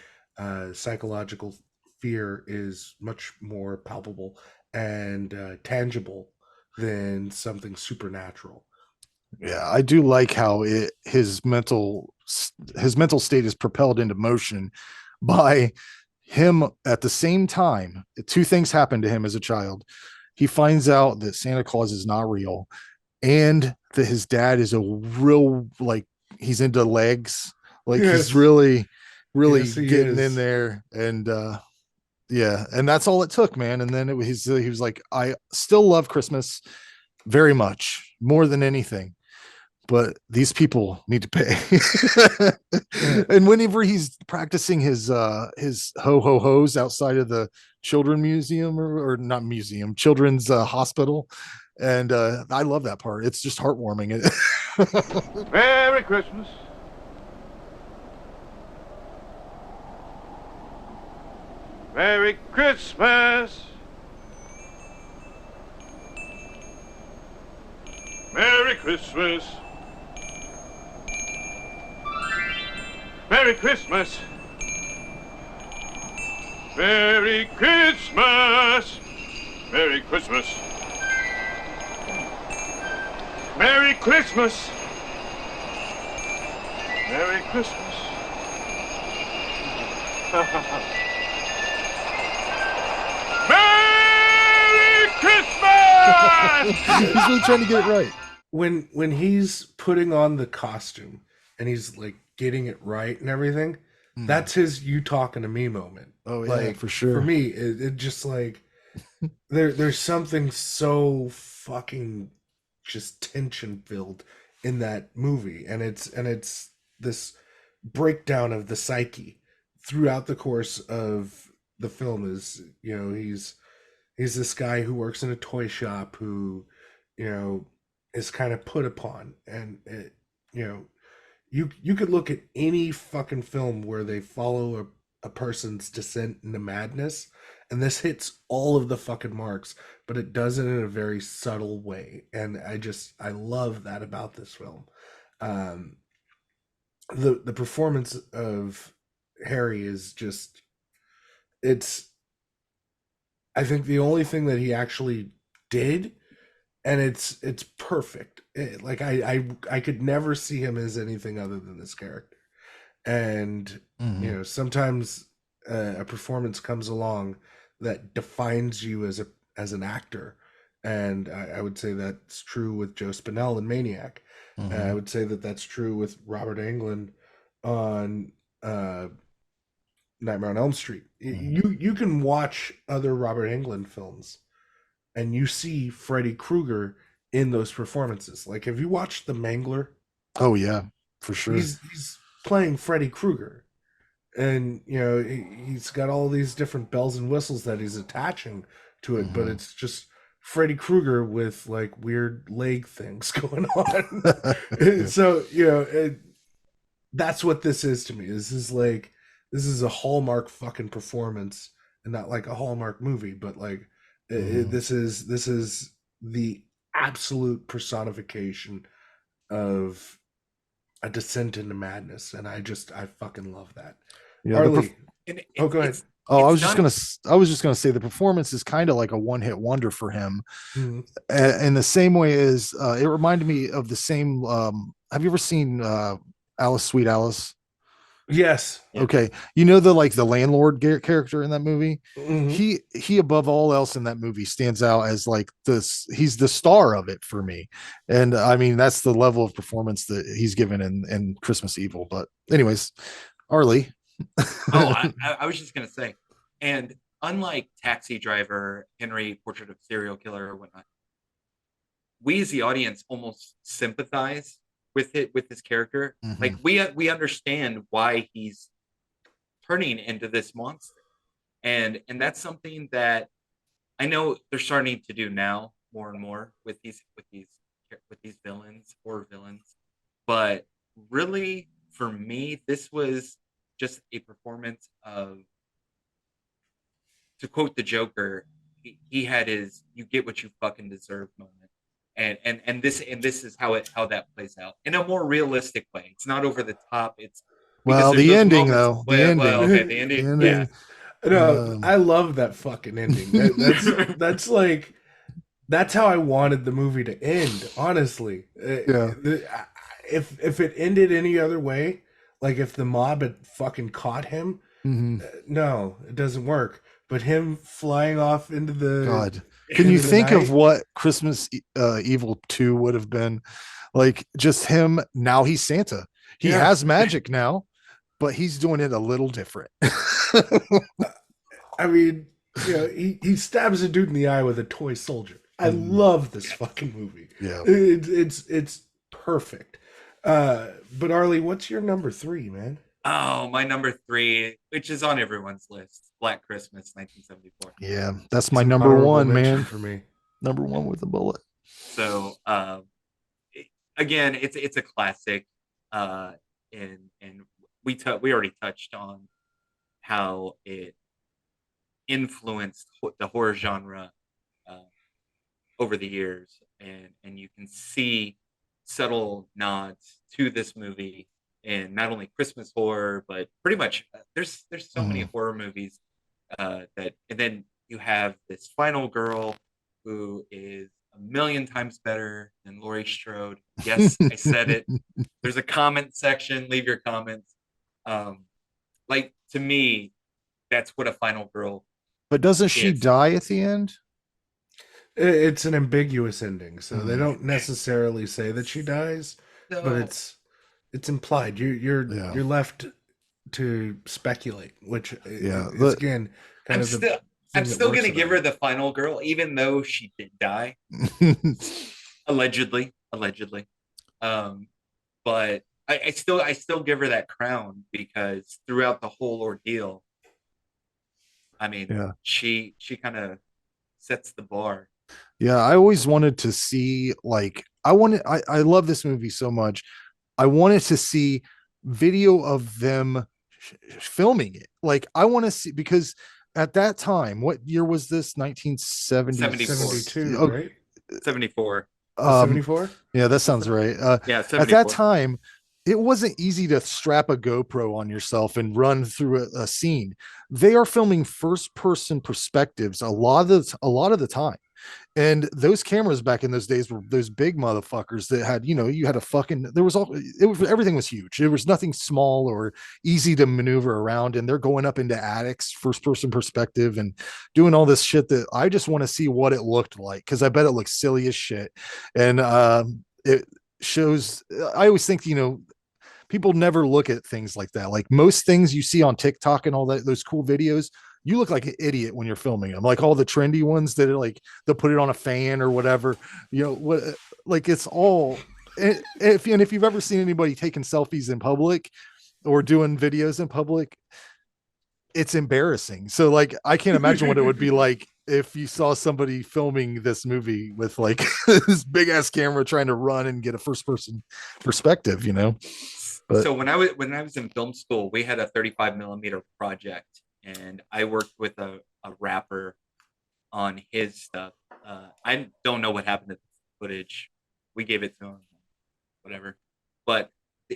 Psychological fear is much more palpable and tangible than something supernatural. Yeah, I do like how his mental state is propelled into motion by him. At the same time, 2 things happen to him as a child. He finds out that Santa Claus is not real, and that his dad is a real, like, he's into legs. Like, he's really getting in there. And and that's all it took, man. And then he was like, I still love Christmas very much, more than anything, but these people need to pay. And whenever he's practicing his ho-ho-hos outside of the children's museum or not museum, children's hospital, and I love that part. It's just heartwarming. Merry Christmas. Merry Christmas. Merry Christmas. Merry Christmas. Merry Christmas. Merry Christmas. Merry Christmas. Merry Christmas. Merry Christmas! He's really trying to get it right. When he's putting on the costume and he's like getting it right and everything, That's his "you talking to me" moment. Oh yeah, Like for sure. for me, it just like there's something so fucking just tension filled in that movie, and it's this breakdown of the psyche throughout the course of the film. Is, you know, he's this guy who works in a toy shop who, you know, is kind of put upon, and it, you know, you could look at any fucking film where they follow a person's descent into madness, and this hits all of the fucking marks, but it does it in a very subtle way, and I love that about this film. um the performance of Harry is just, it's, I think the only thing that he actually did, and it's perfect. Like I could never see him as anything other than this character. And you know, sometimes a performance comes along that defines you as an actor, and I would say that's true with Joe Spinell in Maniac. I would say that that's true with Robert Englund on Nightmare on Elm Street. You can watch other Robert Englund films, and you see Freddy Krueger in those performances. Like, have you watched The Mangler? Oh yeah, for sure. He's playing Freddy Krueger, and you know, he's got all these different bells and whistles that he's attaching to it, but it's just Freddy Krueger with like weird leg things going on. So you know, that's what this is to me. This is a Hallmark fucking performance, and not like a Hallmark movie, but like this is the absolute personification of a descent into madness, and I fucking love that. Yeah, Arlie, go ahead. I was just gonna say the performance is kind of like a one-hit wonder for him, in the same way as it reminded me of the same. Have you ever seen Alice, Sweet Alice? Yes. Okay. You know, the landlord character in that movie. He above all else in that movie stands out as like this. He's the star of it for me, and I mean that's the level of performance that he's given in Christmas Evil. But anyways, Arlie. I was just gonna say, and unlike Taxi Driver, Henry, Portrait of a Serial Killer, or whatnot, we as the audience almost sympathize with his character. Like we understand why he's turning into this monster, and that's something that I know they're starting to do now more and more with these villains, horror villains. But really, for me, this was just a performance of, to quote the Joker, he had his "you get what you fucking deserve" moment. And this is how that plays out in a more realistic way. It's not over the top. It's, well, the ending though. The ending. Okay, the ending. Yeah. No, I love that fucking ending. That's like, that's how I wanted the movie to end. Honestly, yeah. If it ended any other way, like if the mob had fucking caught him, no, it doesn't work. But him flying off into the God. Can you think of what Christmas Evil 2 would have been? Like, just him, now he's Santa. He has magic now, but he's doing it a little different. I mean, you know, he stabs a dude in the eye with a toy soldier. I love this fucking movie. Yeah. It's perfect. But Arlie, what's your number 3, man? Oh, my number 3, which is on everyone's list, Black Christmas, 1974. Yeah, that's my number 1, man. For me, number 1 with a bullet. So, again, it's a classic, and we already touched on how it influenced the horror genre over the years, and you can see subtle nods to this movie. And not only Christmas horror, but pretty much there's so many horror movies that, and then you have this final girl who is a million times better than Laurie Strode. Yes, I said it. There's a comment section. Leave your comments. Like, to me, that's what a final girl. But doesn't she die at the end? It's an ambiguous ending, so they don't necessarily say that she dies, but it's implied. You're left to speculate, which Yeah, is again kind I'm still gonna give her the final girl, even though she did die. allegedly. But I still give her that crown because throughout the whole ordeal, I mean, she kind of sets the bar. Yeah, I always wanted to see, like, I love this movie so much. I wanted to see video of them filming it. Like, I want to see, because at that time, what year was this? 1970? 72, right? 74. 74? Yeah, that sounds right. Yeah, 74. At that time, it wasn't easy to strap a GoPro on yourself and run through a scene. They are filming first person perspectives a lot of the time. And those cameras back in those days were those big motherfuckers that had, you had a fucking, everything was huge. There was nothing small or easy to maneuver around. And they're going up into attics, first person perspective, and doing all this shit that I just want to see what it looked like. Cause I bet it looks silly as shit. And it shows, I always think, people never look at things like that. Like most things you see on TikTok and all that, those cool videos, you look like an idiot when you're filming them. Like all the trendy ones that are like, they'll put it on a fan or whatever, what, like it's all, if you've ever seen anybody taking selfies in public or doing videos in public, it's embarrassing. So like, I can't imagine what it would be like if you saw somebody filming this movie with like this big ass camera trying to run and get a first person perspective, But, so when I was in film school, we had a 35 millimeter project, and I worked with a rapper on his stuff. I don't know what happened to the footage. We gave it to him, whatever. But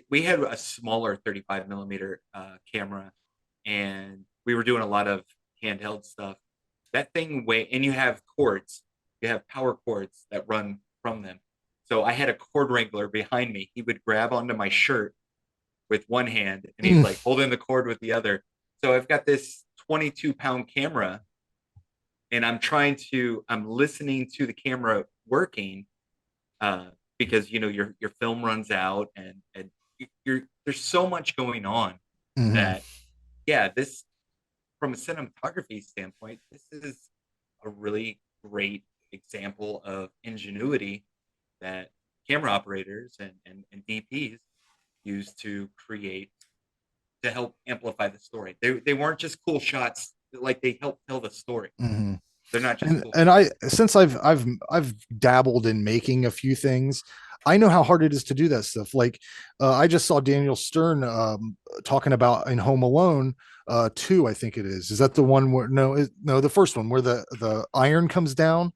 we had a smaller 35 millimeter camera, and we were doing a lot of handheld stuff. That thing and you have cords, you have power cords that run from them. So I had a cord wrangler behind me. He would grab onto my shirt with one hand, and he's like holding the cord with the other. So I've got this 22-pound camera, and I'm listening to the camera working because your film runs out, and there's so much going on that this, from a cinematography standpoint, this is a really great example of ingenuity that camera operators and DPs use to help amplify the story. They weren't just cool shots, like they help tell the story. Mm-hmm. They're not just cool and since I've dabbled in making a few things, I know how hard it is to do that stuff. Like I just saw Daniel Stern talking about in Home Alone 2, I think it is that the one where the first one where the iron comes down.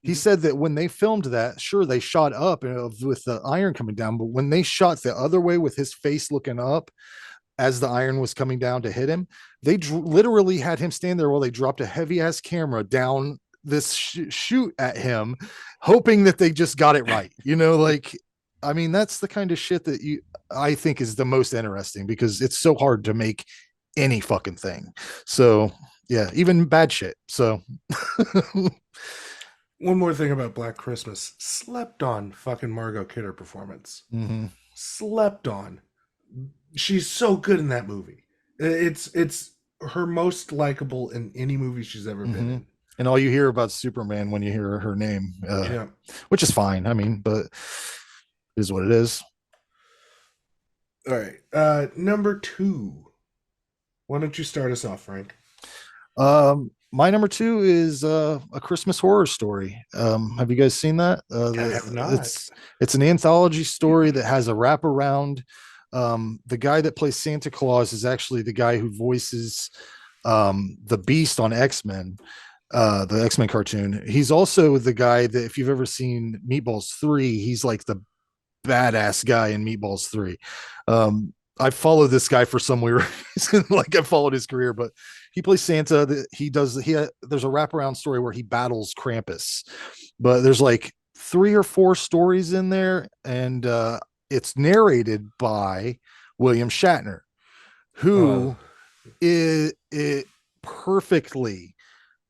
He said that when they filmed that, sure, they shot up with the iron coming down, but when they shot the other way with his face looking up as the iron was coming down to hit him, they literally had him stand there while they dropped a heavy ass camera down this shoot at him, hoping that they just got it right. Like, I mean, that's the kind of shit that I think is the most interesting, because it's so hard to make any fucking thing. So yeah, even bad shit. So one more thing about Black Christmas, slept on fucking Margot Kidder performance. Mm-hmm. Slept on. She's so good in that movie. It's her most likable in any movie she's ever been in. And all you hear about Superman when you hear her name, which is fine. I mean, but it is what it is. All right. Number 2. Why don't you start us off, Frank? My number 2 is A Christmas Horror Story. Have you guys seen that? I have not. It's an anthology story that has a wraparound. The guy that plays Santa Claus is actually the guy who voices the Beast on X-Men, the X-Men cartoon. He's also the guy that, if you've ever seen Meatballs 3, he's like the badass guy in Meatballs 3. I follow this guy for some weird reason. Like, I followed his career, but he plays Santa. There's a wraparound story where he battles Krampus, but there's like 3 or 4 stories in there, and it's narrated by William Shatner, who it perfectly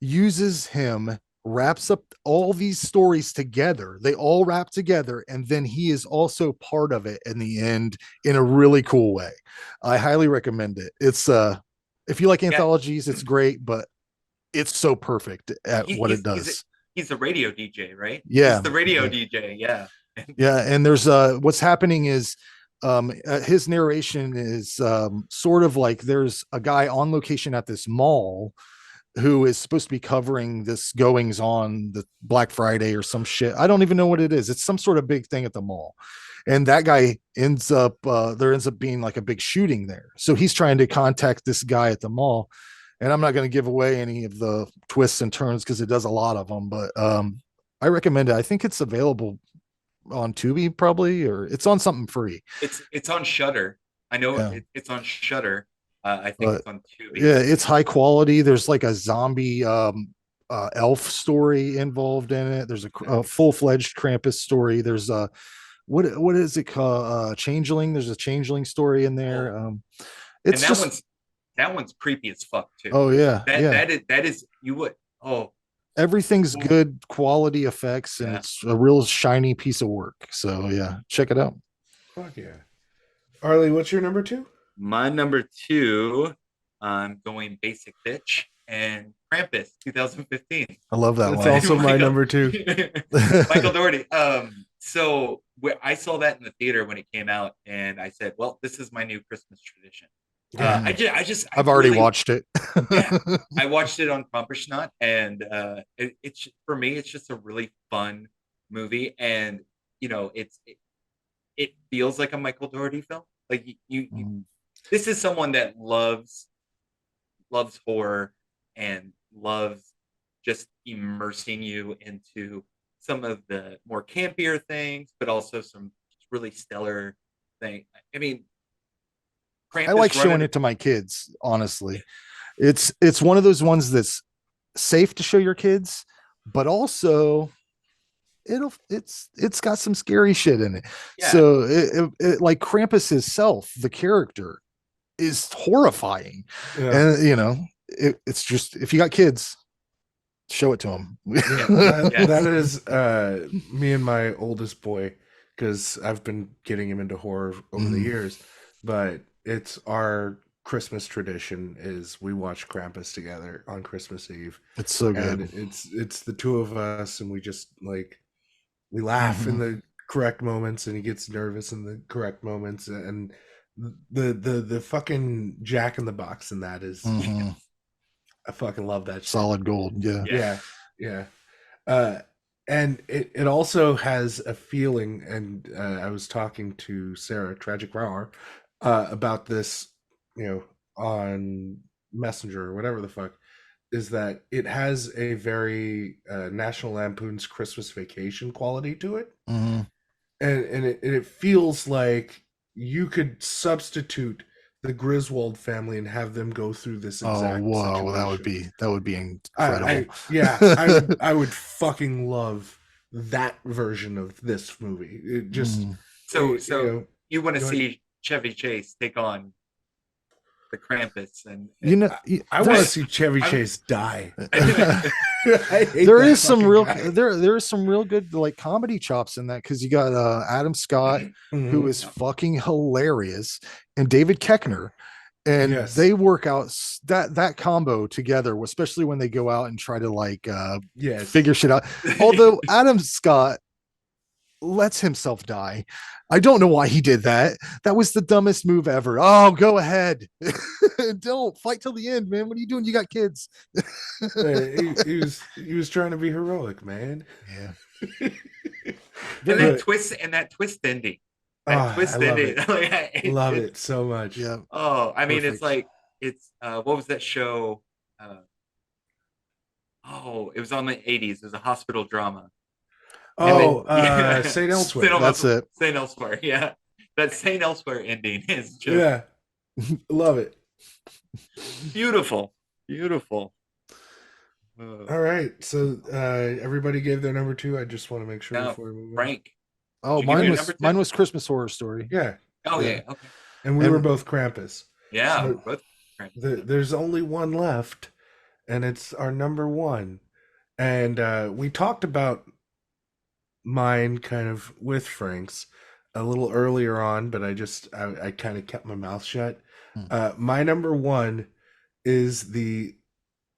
uses him wraps up all these stories together. They all wrap together, and then he is also part of it in the end in a really cool way. I highly recommend it. It's if you like anthologies, it's great, but it's so perfect at what it does. He's a radio DJ, right? Yeah. He's the radio DJ. Yeah. Yeah. And there's what's happening is his narration is sort of like there's a guy on location at this mall who is supposed to be covering this goings on the Black Friday or some shit. I don't even know what it is. It's some sort of big thing at the mall. And that guy ends up being like a big shooting there. So he's trying to contact this guy at the mall. And I'm not going to give away any of the twists and turns because it does a lot of them, but I recommend it. I think it's available on Tubi probably, or it's on something free. It's on Shudder. I know it's on Shudder. I think it's on Tubi. Yeah, it's high quality. There's like a zombie elf story involved in it. There's a full-fledged Krampus story. There's a what is it called? Changeling. There's a Changeling story in there. It's that one's creepy as fuck too. Oh yeah, that is you would everything's good quality effects, and it's a real shiny piece of work. So yeah, check it out. Fuck yeah. Arlie, what's your number 2? My number 2, I'm going basic bitch, and Krampus 2015. I love that one. That's also my number 2. Michael Dougherty. So I saw that in the theater when it came out, and I said, well, this is my new Christmas tradition. I've already watched it. I watched it on Krampusnacht, and it's for me, it's just a really fun movie, and it feels like a Michael Dougherty film. Like you this is someone that loves horror and loves just immersing you into some of the more campier things, but also some really stellar things. I mean, Krampus I like showing it to my kids, honestly. It's one of those ones that's safe to show your kids, but also it's got some scary shit in it. Yeah. So it like Krampus himself, the character, is horrifying. Yeah. And it's just, if you got kids, show it to them. That is me and my oldest boy, because I've been getting him into horror over the years, but it's our Christmas tradition is we watch Krampus together on Christmas Eve. It's so good. And it's the two of us, and we just like, we laugh in the correct moments, and he gets nervous in the correct moments, and the fucking Jack in the Box in that is I fucking love that shit. Solid gold. Yeah. And it also has a feeling, and I was talking to Sarah Tragic Rower about this, on Messenger or whatever the fuck, is that it has a very National Lampoon's Christmas Vacation quality to it. And it feels like you could substitute the Griswold family and have them go through this exact situation. that would be incredible. I would fucking love that version of this movie. It just so you want to see Chevy Chase take on the Krampus, and I want to see Chevy Chase die. There is some real good like comedy chops in that, because you got Adam Scott, who is fucking hilarious, and David Koechner, and they work out that combo together, especially when they go out and try to like figure shit out. Although Adam Scott lets himself die. I don't know why he did that. That was the dumbest move ever. Oh, go ahead. Don't fight till the end, man. What are you doing? You got kids. He was trying to be heroic, man. Yeah. That twist ending. I love it so much. Yeah. Oh, I mean, perfect. It's what was that show? It was on the 80s. It was a hospital drama. St. Elsewhere. That's it. St. Elsewhere. Yeah. That St. Elsewhere ending is just love it. Beautiful. All right. So everybody gave their number 2. I just want to make sure before we move on. Frank. Oh, mine was Christmas Horror Story. Yeah. Oh yeah. Okay. And we were both Krampus. Yeah. So we're both Krampus. there's only one left, and it's our number 1. And we talked about mine kind of with Frank's a little earlier on, but I kind of kept my mouth shut. My number one is the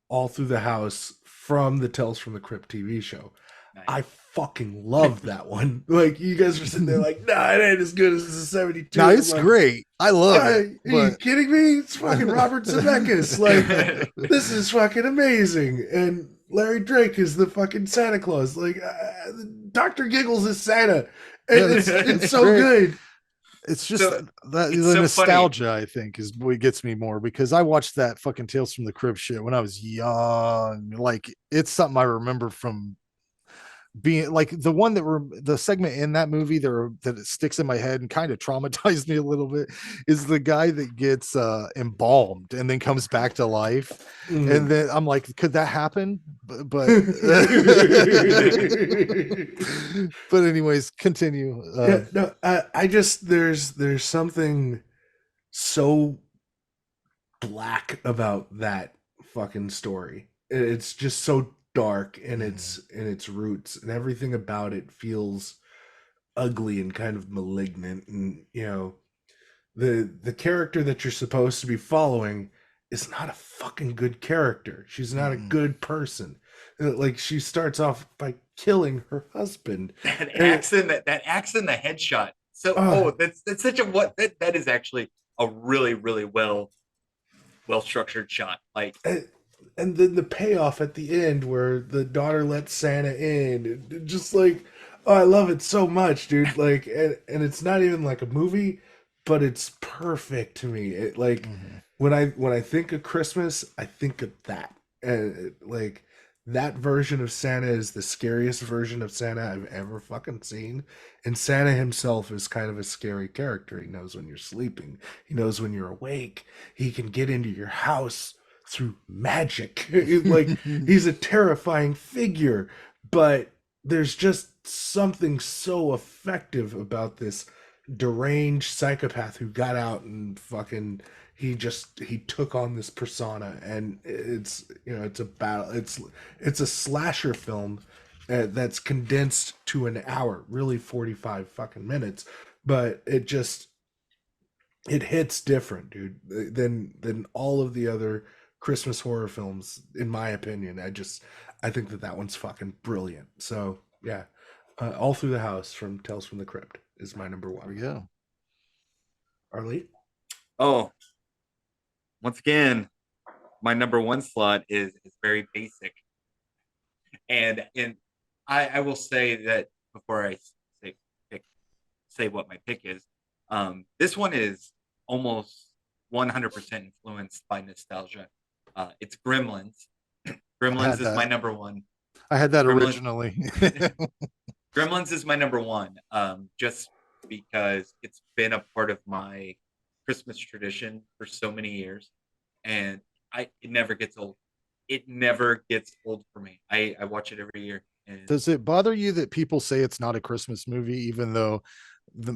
All Through the House from the Tales from the Crypt TV show. Nice. I fucking love that one. Like, you guys were sitting there like, nah, it ain't as good as the 72. No, it's like, great. I love it. Are you kidding me? It's fucking Robert Zemeckis. Like, this is fucking amazing. And Larry Drake is the fucking Santa Claus. Like, Dr. Giggles is Santa. And it's so good. It's just the nostalgia, funny. I think, is what gets me more, because I watched that fucking Tales from the Crypt shit when I was young. Like, it's something I remember from being like the segment in that movie that it sticks in my head and kind of traumatized me a little bit is the guy that gets embalmed and then comes back to life. And then I'm like, could that happen? But but anyways, continue. I just there's something so black about that fucking story. It's just so dark in its roots, and everything about it feels ugly and kind of malignant. And the character that you're supposed to be following is not a fucking good character. She's not a good person. Like, she starts off by killing her husband. That axe in the headshot. So that's such a that is actually a really, really well structured shot. Like, and then the payoff at the end where the daughter lets Santa in, just like, I love it so much, dude. Like, and it's not even like a movie, but it's perfect to me. It like when I think of Christmas, I think of that. And like, that version of Santa is the scariest version of Santa I've ever fucking seen. And Santa himself is kind of a scary character. He knows when you're sleeping. He knows when you're awake. He can get into your house through magic. Like, he's a terrifying figure, but there's just something so effective about this deranged psychopath who got out and fucking he took on this persona. And it's it's a battle. It's a slasher film that's condensed to an hour, really 45 fucking minutes, but it hits different, dude, than all of the other Christmas horror films, in my opinion. I think that one's fucking brilliant. So yeah, All Through the House from Tales from the Crypt is my number one. There we go. Arlie? Oh, once again, my number one slot is very basic, and I will say that before I say what my pick is, this one is almost 100% influenced by nostalgia. It's Gremlins. Gremlins is my number one. I had that originally. Gremlins is my number one, just because it's been a part of my Christmas tradition for so many years, and it never gets old. It never gets old for me. I watch it every year. And does it bother you that people say it's not a Christmas movie, even though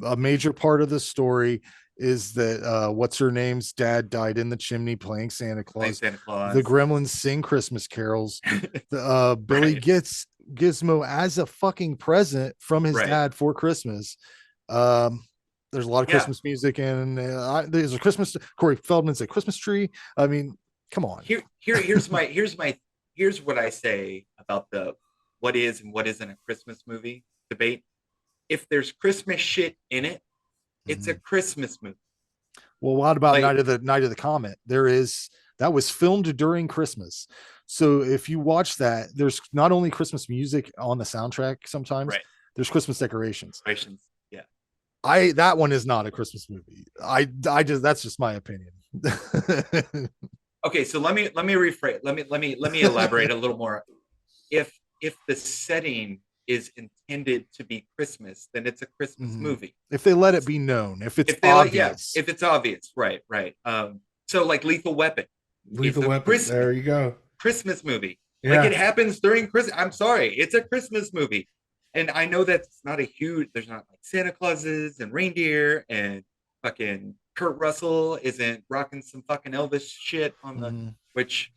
a major part of the story is that what's her name's dad died in the chimney playing Santa Claus. The Gremlins sing Christmas carols. Billy gets Gizmo as a fucking present from his dad for Christmas. There's a lot of Christmas music, and there's a Christmas. Corey Feldman's a Christmas tree. I mean, come on. Here's what I say about the what is and what isn't a Christmas movie debate. If there's Christmas shit in it, it's a Christmas movie. Well, what about Night of the Comet? That was filmed during Christmas. So if you watch that, there's not only Christmas music on the soundtrack, sometimes there's Christmas decorations. Yeah. That one is not a Christmas movie. That's just my opinion. Okay, so let me rephrase. Let me elaborate a little more. If the setting is intended to be Christmas, then it's a Christmas movie. If they let it be known, if it's obvious. If it's obvious, right. So like Lethal Weapon. There you go. Christmas movie. Yeah. Like, it happens during Christmas. I'm sorry, it's a Christmas movie. And I know that's not there's not like Santa Clauses and reindeer, and fucking Kurt Russell isn't rocking some fucking Elvis shit on which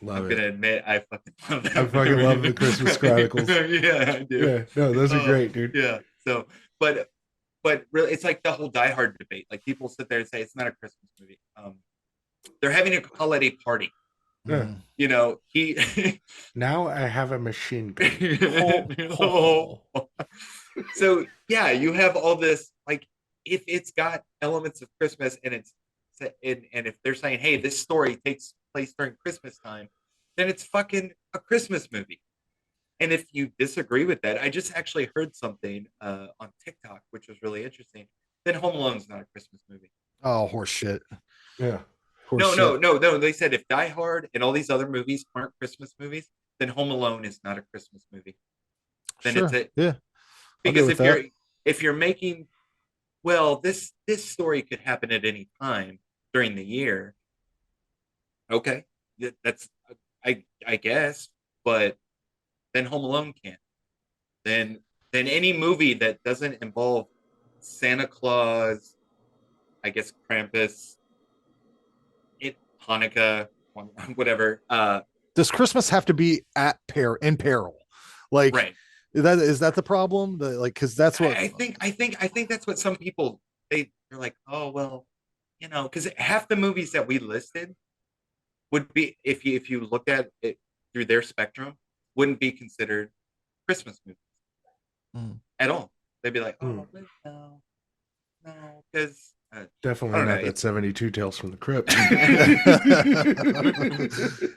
Love I'm it. gonna admit I fucking love that. I fucking love the Christmas Chronicles. Yeah, I do. Yeah, no, those are great, dude. Yeah. So, but really, it's like the whole Die Hard debate. Like people sit there and say it's not a Christmas movie. They're having a holiday party. Yeah. You know, he. Now I have a machine gun. So yeah, you have all this. Like, if it's got elements of Christmas and and if they're saying, hey, this story takes place during Christmas time, then it's fucking a Christmas movie. And if you disagree with that, I just actually heard something on TikTok, which was really interesting. Then Home Alone's not a Christmas movie. Oh, horse shit. Yeah. No. They said if Die Hard and all these other movies aren't Christmas movies, then Home Alone is not a Christmas movie. Then Sure. it's it. Yeah. Because if you're making, well, this story could happen at any time during the year. Okay, that's I guess, but then Home Alone can't. Then any movie that doesn't involve Santa Claus, I guess Krampus, Hanukkah, whatever. Does Christmas have to be in peril? Like, right. Is that the problem? Because that's what I think that's what some people they're like. Oh well, you know, because half the movies that we listed would be, if you looked at it through their spectrum, wouldn't be considered Christmas movies at all. They'd be like, oh no, because definitely not that 72 Tales from the Crypt.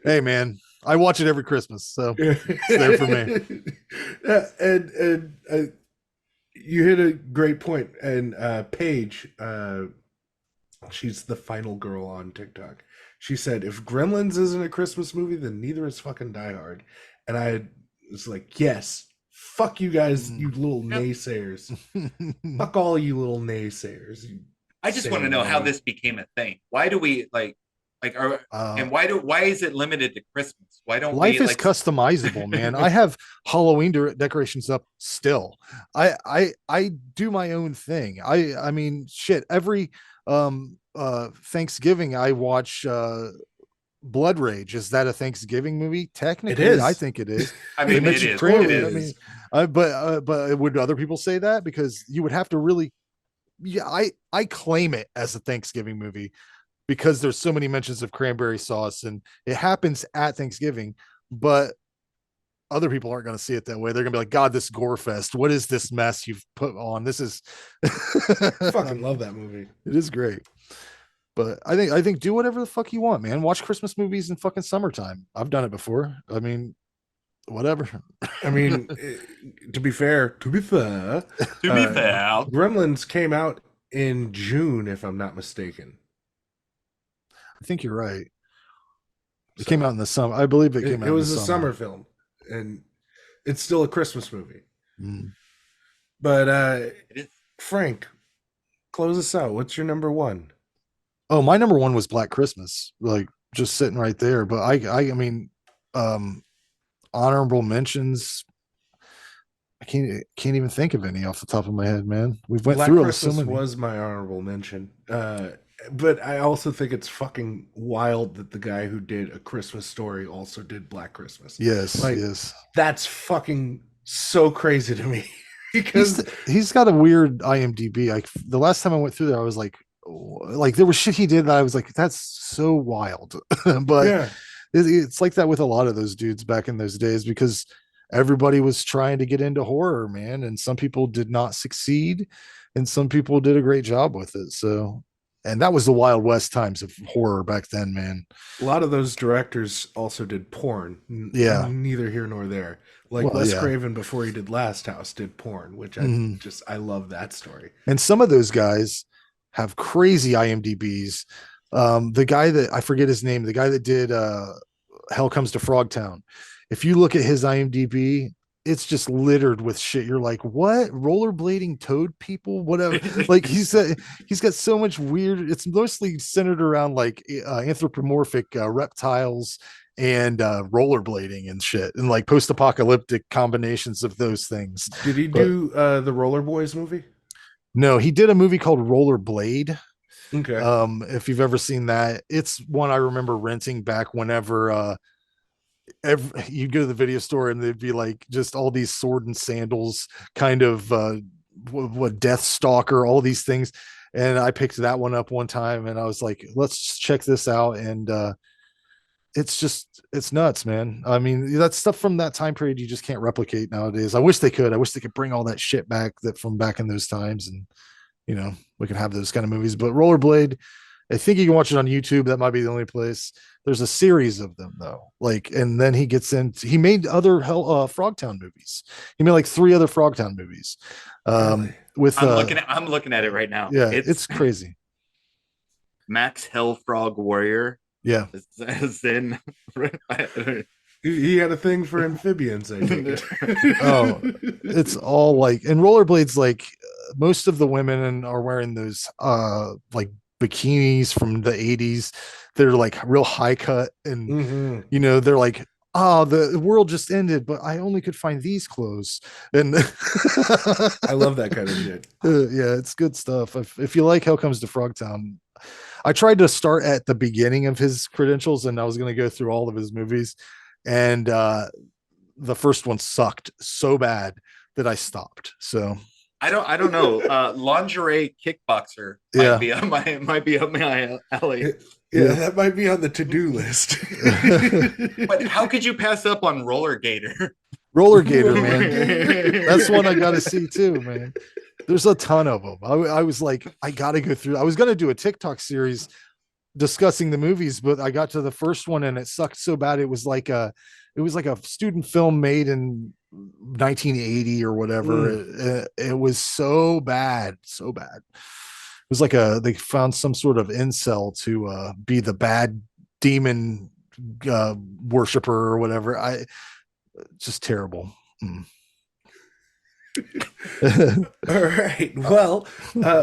Hey man, I watch it every Christmas, so it's there for me. And you hit a great point. And Paige, she's the final girl on TikTok. She said, if Gremlins isn't a Christmas movie, then neither is fucking Die Hard. And I was like, yes, fuck you guys, you little naysayers. Fuck all you little naysayers. I just want to know how this became a thing. Why do we and why is it limited to Christmas? Why don't life we, is customizable, man? I have Halloween decorations up still. I do my own thing. I mean, shit. Every Thanksgiving I watch Blood Rage. Is that a Thanksgiving movie? Technically, it is. I think it is. I mean, it is. It is. I mean, but would other people say that? Because you would have to really. Yeah, I claim it as a Thanksgiving movie because there's so many mentions of cranberry sauce and it happens at Thanksgiving, but other people aren't going to see it that way. They're going to be like, God, this gore fest. What is this mess you've put on? This is I fucking love that movie. It is great. But I think do whatever the fuck you want, man. Watch Christmas movies in fucking summertime. I've done it before. I mean, whatever. I mean, to be fair, Gremlins came out in June, if I'm not mistaken. I think you're right. It came out in the summer. I believe it came out. It was a summer film, and it's still a Christmas movie. But Frank, close us out. What's your number one? Oh, my number one was Black Christmas, like just sitting right there. But I mean, honorable mentions. I can't even think of any off the top of my head, man. We've went through Christmas so many. Was my honorable mention. But I also think it's fucking wild that the guy who did A Christmas Story also did Black Christmas. Yes, yes. That's fucking so crazy to me. Because he's got a weird IMDb. The last time I went through there, I was like there was shit he did that I was like, that's so wild. But yeah. It's like that with a lot of those dudes back in those days because everybody was trying to get into horror, man. And some people did not succeed and some people did a great job with it. So, and that was the Wild West times of horror back then, man. A lot of those directors also did porn. Yeah. Neither here nor there. Like Les Craven before he did Last House did porn, which I love that story. And some of those guys have crazy IMDb's. The guy that I forget his name, the guy that did Hell Comes to Frogtown. If you look at his IMDb, it's just littered with shit. You're like, what? Rollerblading toad people? Whatever. Like he's got so much weird. It's mostly centered around like anthropomorphic reptiles and rollerblading and shit and like post-apocalyptic combinations of those things. Did he do the Roller Boys movie? No, he did a movie called Rollerblade. Okay. If you've ever seen that, it's one I remember renting back whenever you'd go to the video store and there'd be like just all these sword and sandals kind of what Death Stalker, all these things. And I picked that one up one time and I was like, let's check this out. And it's nuts, man. I mean, that stuff from that time period you just can't replicate nowadays. I wish they could. I wish they could bring all that shit back that from back in those times, and we can have those kind of movies. But Rollerblade, I think you can watch it on YouTube. That might be the only place. There's a series of them though. Like, and then he made other Frogtown movies. He made like 3 other Frogtown movies. With I'm looking at it right now. Yeah, it's crazy. Max Hellfrog Warrior. Yeah. As in he had a thing for amphibians, I think. Oh, it's all like, and Rollerblades, like most of the women are wearing those like bikinis from the 80s. They're like real high cut, and they're like, the world just ended, but I only could find these clothes. And I love that kind of shit. Yeah, it's good stuff. If you like Hell Comes to Frogtown, I tried to start at the beginning of his credentials, and I was going to go through all of his movies, and the first one sucked so bad that I stopped. So I don't know. Lingerie Kickboxer might be up my alley. Yeah, that might be on the to-do list. But how could you pass up on Roller Gator? Roller Gator, man. That's one I got to see too, man. There's a ton of them. I was like, I got to go through. I was going to do a TikTok series discussing the movies, but I got to the first one and it sucked so bad. It was like a student film made in 1980 or whatever. It was so bad. It was like they found some sort of incel to be the bad demon worshiper or whatever. Just terrible. All right. Well,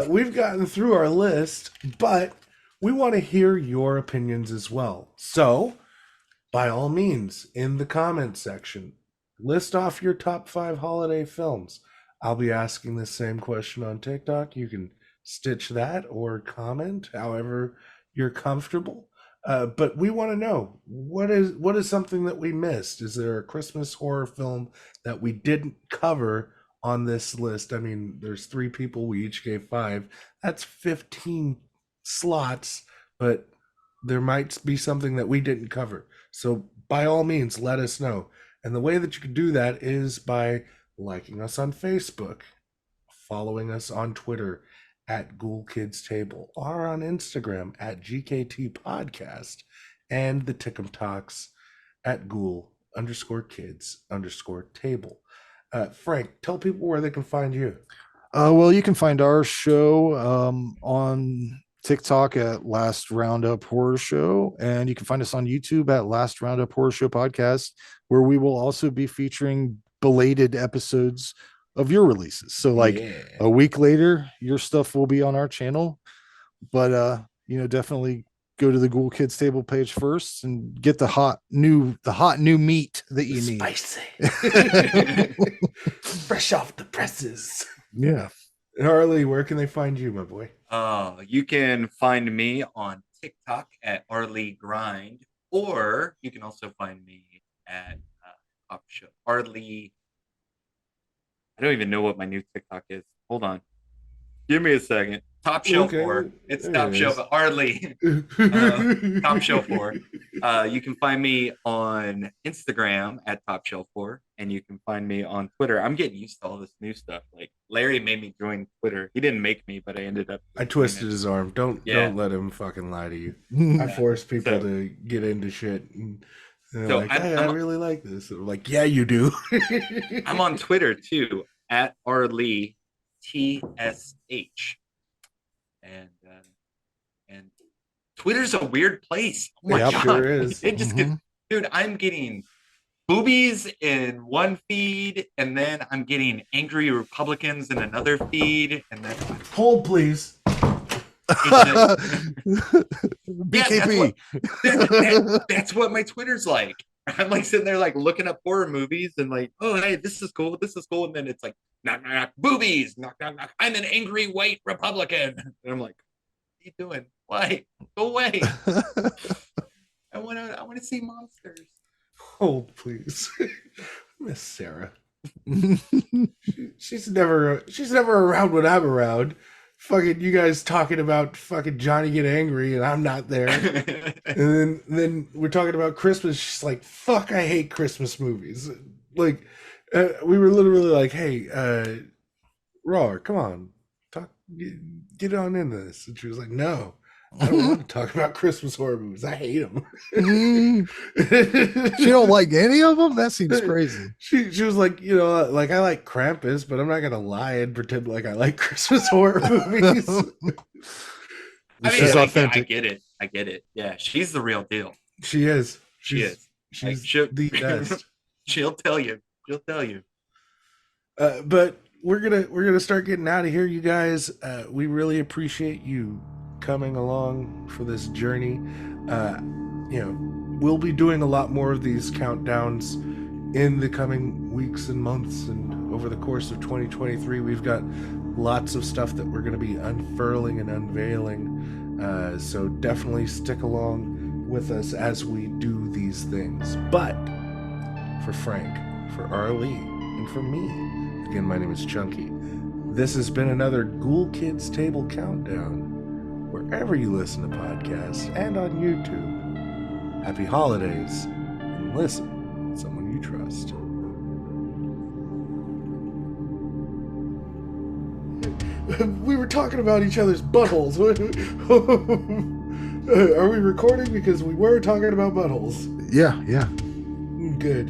we've gotten through our list, but we want to hear your opinions as well. So, by all means, in the comments section, list off your top 5 holiday films. I'll be asking the same question on TikTok. You can stitch that or comment however you're comfortable. But we want to know what is something that we missed. Is there a Christmas horror film that we didn't cover on this list? I mean, there's 3 people, we each gave 5. That's 15 slots, but there might be something that we didn't cover. So by all means, let us know. And the way that you can do that is by liking us on Facebook, following us on Twitter at Ghoul Kids Table, or on Instagram at GKT Podcast, and the Tickum Talks at Ghoul_Kids_Table. Frank, tell people where they can find you. Well, you can find our show on TikTok at Last Roundup Horror Show, and you can find us on YouTube at Last Roundup Horror Show Podcast, where we will also be featuring belated episodes of your releases. So like a week later, your stuff will be on our channel, but definitely go to the Ghoul Kids Table page first and get the hot new meat that you need. Spicy. Fresh off the presses. Yeah. Harley, where can they find you, my boy? You can find me on TikTok at Arlie Grind, or you can also find me at Top Show Arlie. I don't even know what my new TikTok is. Hold on. Give me a second. Top Show 4. It's there Top Show, but Arlie. Top Show 4. You can find me on Instagram at Top Show 4, and you can find me on Twitter. I'm getting used to all this new stuff. Like Larry made me join Twitter. He didn't make me, but I ended up. I twisted his arm. Don't let him fucking lie to you. I force people to get into shit. And they're like, hey, I really like this. And I'm like, yeah, you do. I'm on Twitter too at Arlie TSH. And Twitter's a weird place. Oh my God. Sure is. It just gets, dude, I'm getting boobies in one feed, and then I'm getting angry Republicans in another feed, and then hold please. BKP. That's what my Twitter's like. I'm like sitting there like looking up horror movies and like, oh hey, this is cool, and then it's like knock knock knock, boobies, knock knock knock. I'm an angry white Republican, and I'm like, what are you doing? Why? Go away. I want to see monsters. Oh, please. Miss Sarah. She's never around when I'm around. Fucking you guys talking about fucking Johnny Get Angry and I'm not there. And then we're talking about Christmas. She's like, fuck, I hate Christmas movies. Like, we were literally like, hey, Raw, come on, get on into this. And she was like, no, I don't want to talk about Christmas horror movies. I hate them. She don't like any of them? That seems crazy. She was like, you know, like, I like Krampus, but I'm not gonna lie and pretend like I like Christmas horror movies. I mean, She's authentic. I get it. Yeah, she's the real deal. She is. She's She's the best. She'll tell you. But we're gonna start getting out of here, you guys. We really appreciate you coming along for this journey. You know, we'll be doing a lot more of these countdowns in the coming weeks and months, and over the course of 2023, we've got lots of stuff that we're going to be unfurling and unveiling. So definitely stick along with us as we do these things. But for Frank, for Rlee, and for me, again, my name is Chunky. This has been another Ghoul Kids Table Countdown, wherever you listen to podcasts and on YouTube. Happy holidays, and listen to someone you trust. We were talking about each other's buttholes. Are we recording? Because we were talking about buttholes. Yeah. Good.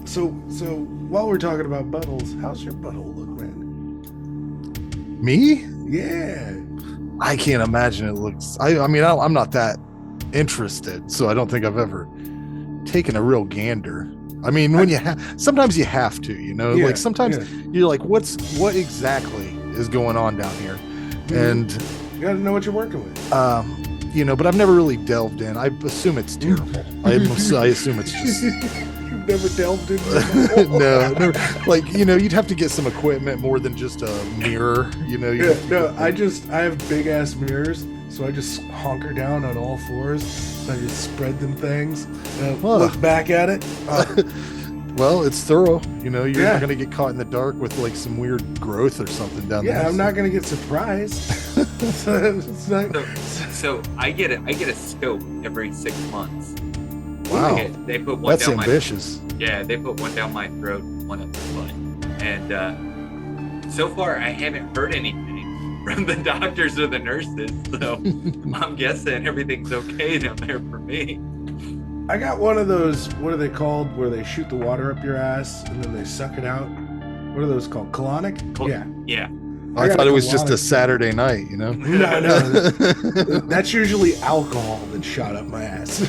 So while we're talking about buttholes, how's your butthole look, man? Me? Yeah. I can't imagine it looks. I mean, I'm not that interested, so I don't think I've ever taken a real gander. I mean, when sometimes you have to, you know, like sometimes you're like, what exactly is going on down here? And you got to know what you're working with. You know, but I've never really delved in. I assume it's terrible. I assume it's just. You've never delved into no, like, you know, you'd have to get some equipment more than just a mirror, you know. I have big ass mirrors, so I just honker down on all fours. So I just spread them things, look back at it. Well, it's thorough, you know. You're not gonna get caught in the dark with like some weird growth or something down there. Yeah, I'm not gonna get surprised. So I get a scope every 6 months. Wow, they put one that's down ambitious. They put one down my throat, one up my butt, and so far I haven't heard anything from the doctors or the nurses. So I'm guessing everything's okay down there for me. I got one of those. What are they called? Where they shoot the water up your ass and then they suck it out. What are those called? Colonic? Yeah. I thought it was just a Saturday night, you know? No. That's usually alcohol that shot up my ass.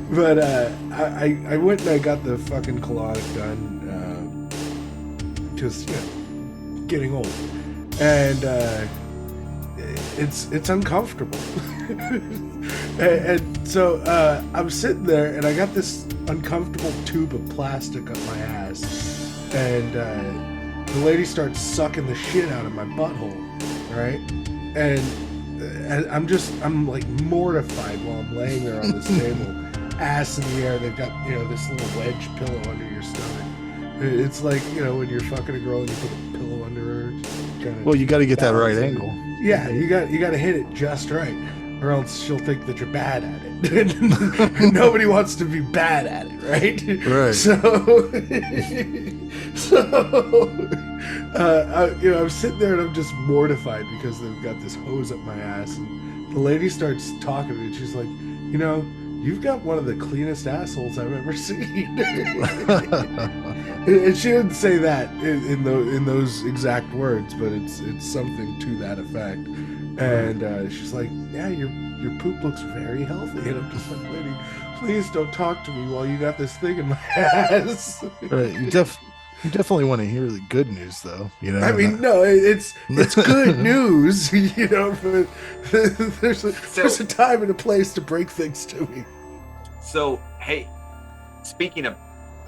But I went and I got the fucking colonic done because, you know, getting old. And it's uncomfortable. and so I'm sitting there and I got this uncomfortable tube of plastic up my ass. And the lady starts sucking the shit out of my butthole, right? And I'm like mortified while I'm laying there on this table, ass in the air. They've got, you know, this little wedge pillow under your stomach. It's like, you know, when you're fucking a girl and you put a pillow under her. Well, you got to get that right angle. Yeah, you got to hit it just right, or else she'll think that you're bad at it. Nobody wants to be bad at it, right? Right. You know, I'm sitting there and I'm just mortified because they've got this hose up my ass, and the lady starts talking to me, and she's like, you know, you've got one of the cleanest assholes I've ever seen. And she didn't say that in those exact words, but it's something to that effect. And she's like, yeah, your poop looks very healthy. And I'm just like, lady, please don't talk to me while you got this thing in my ass. Right. You definitely want to hear the good news, though. You know. I mean, no, it's good news. You know, but there's a time and a place to break things to me. So, hey, speaking of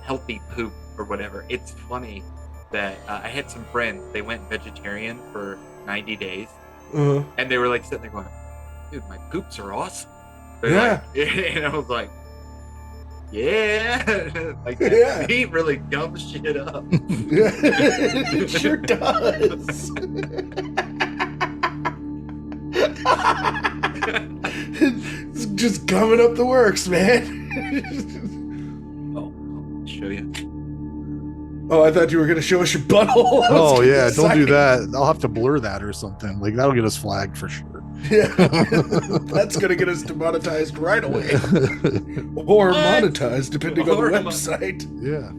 healthy poop or whatever, it's funny that I had some friends. They went vegetarian for 90 days, and they were like sitting there going, dude, my poops are awesome. Yeah. And I was like, yeah. Like that meat really gums shit up. It sure does. It's just gumming up the works, man. I'll show you. Oh, I thought you were going to show us your butthole. Oh yeah, don't do that. I'll have to blur that or something. Like that'll get us flagged for sure. Yeah, that's going to get us demonetized right away. Or monetized, depending on the website. Yeah.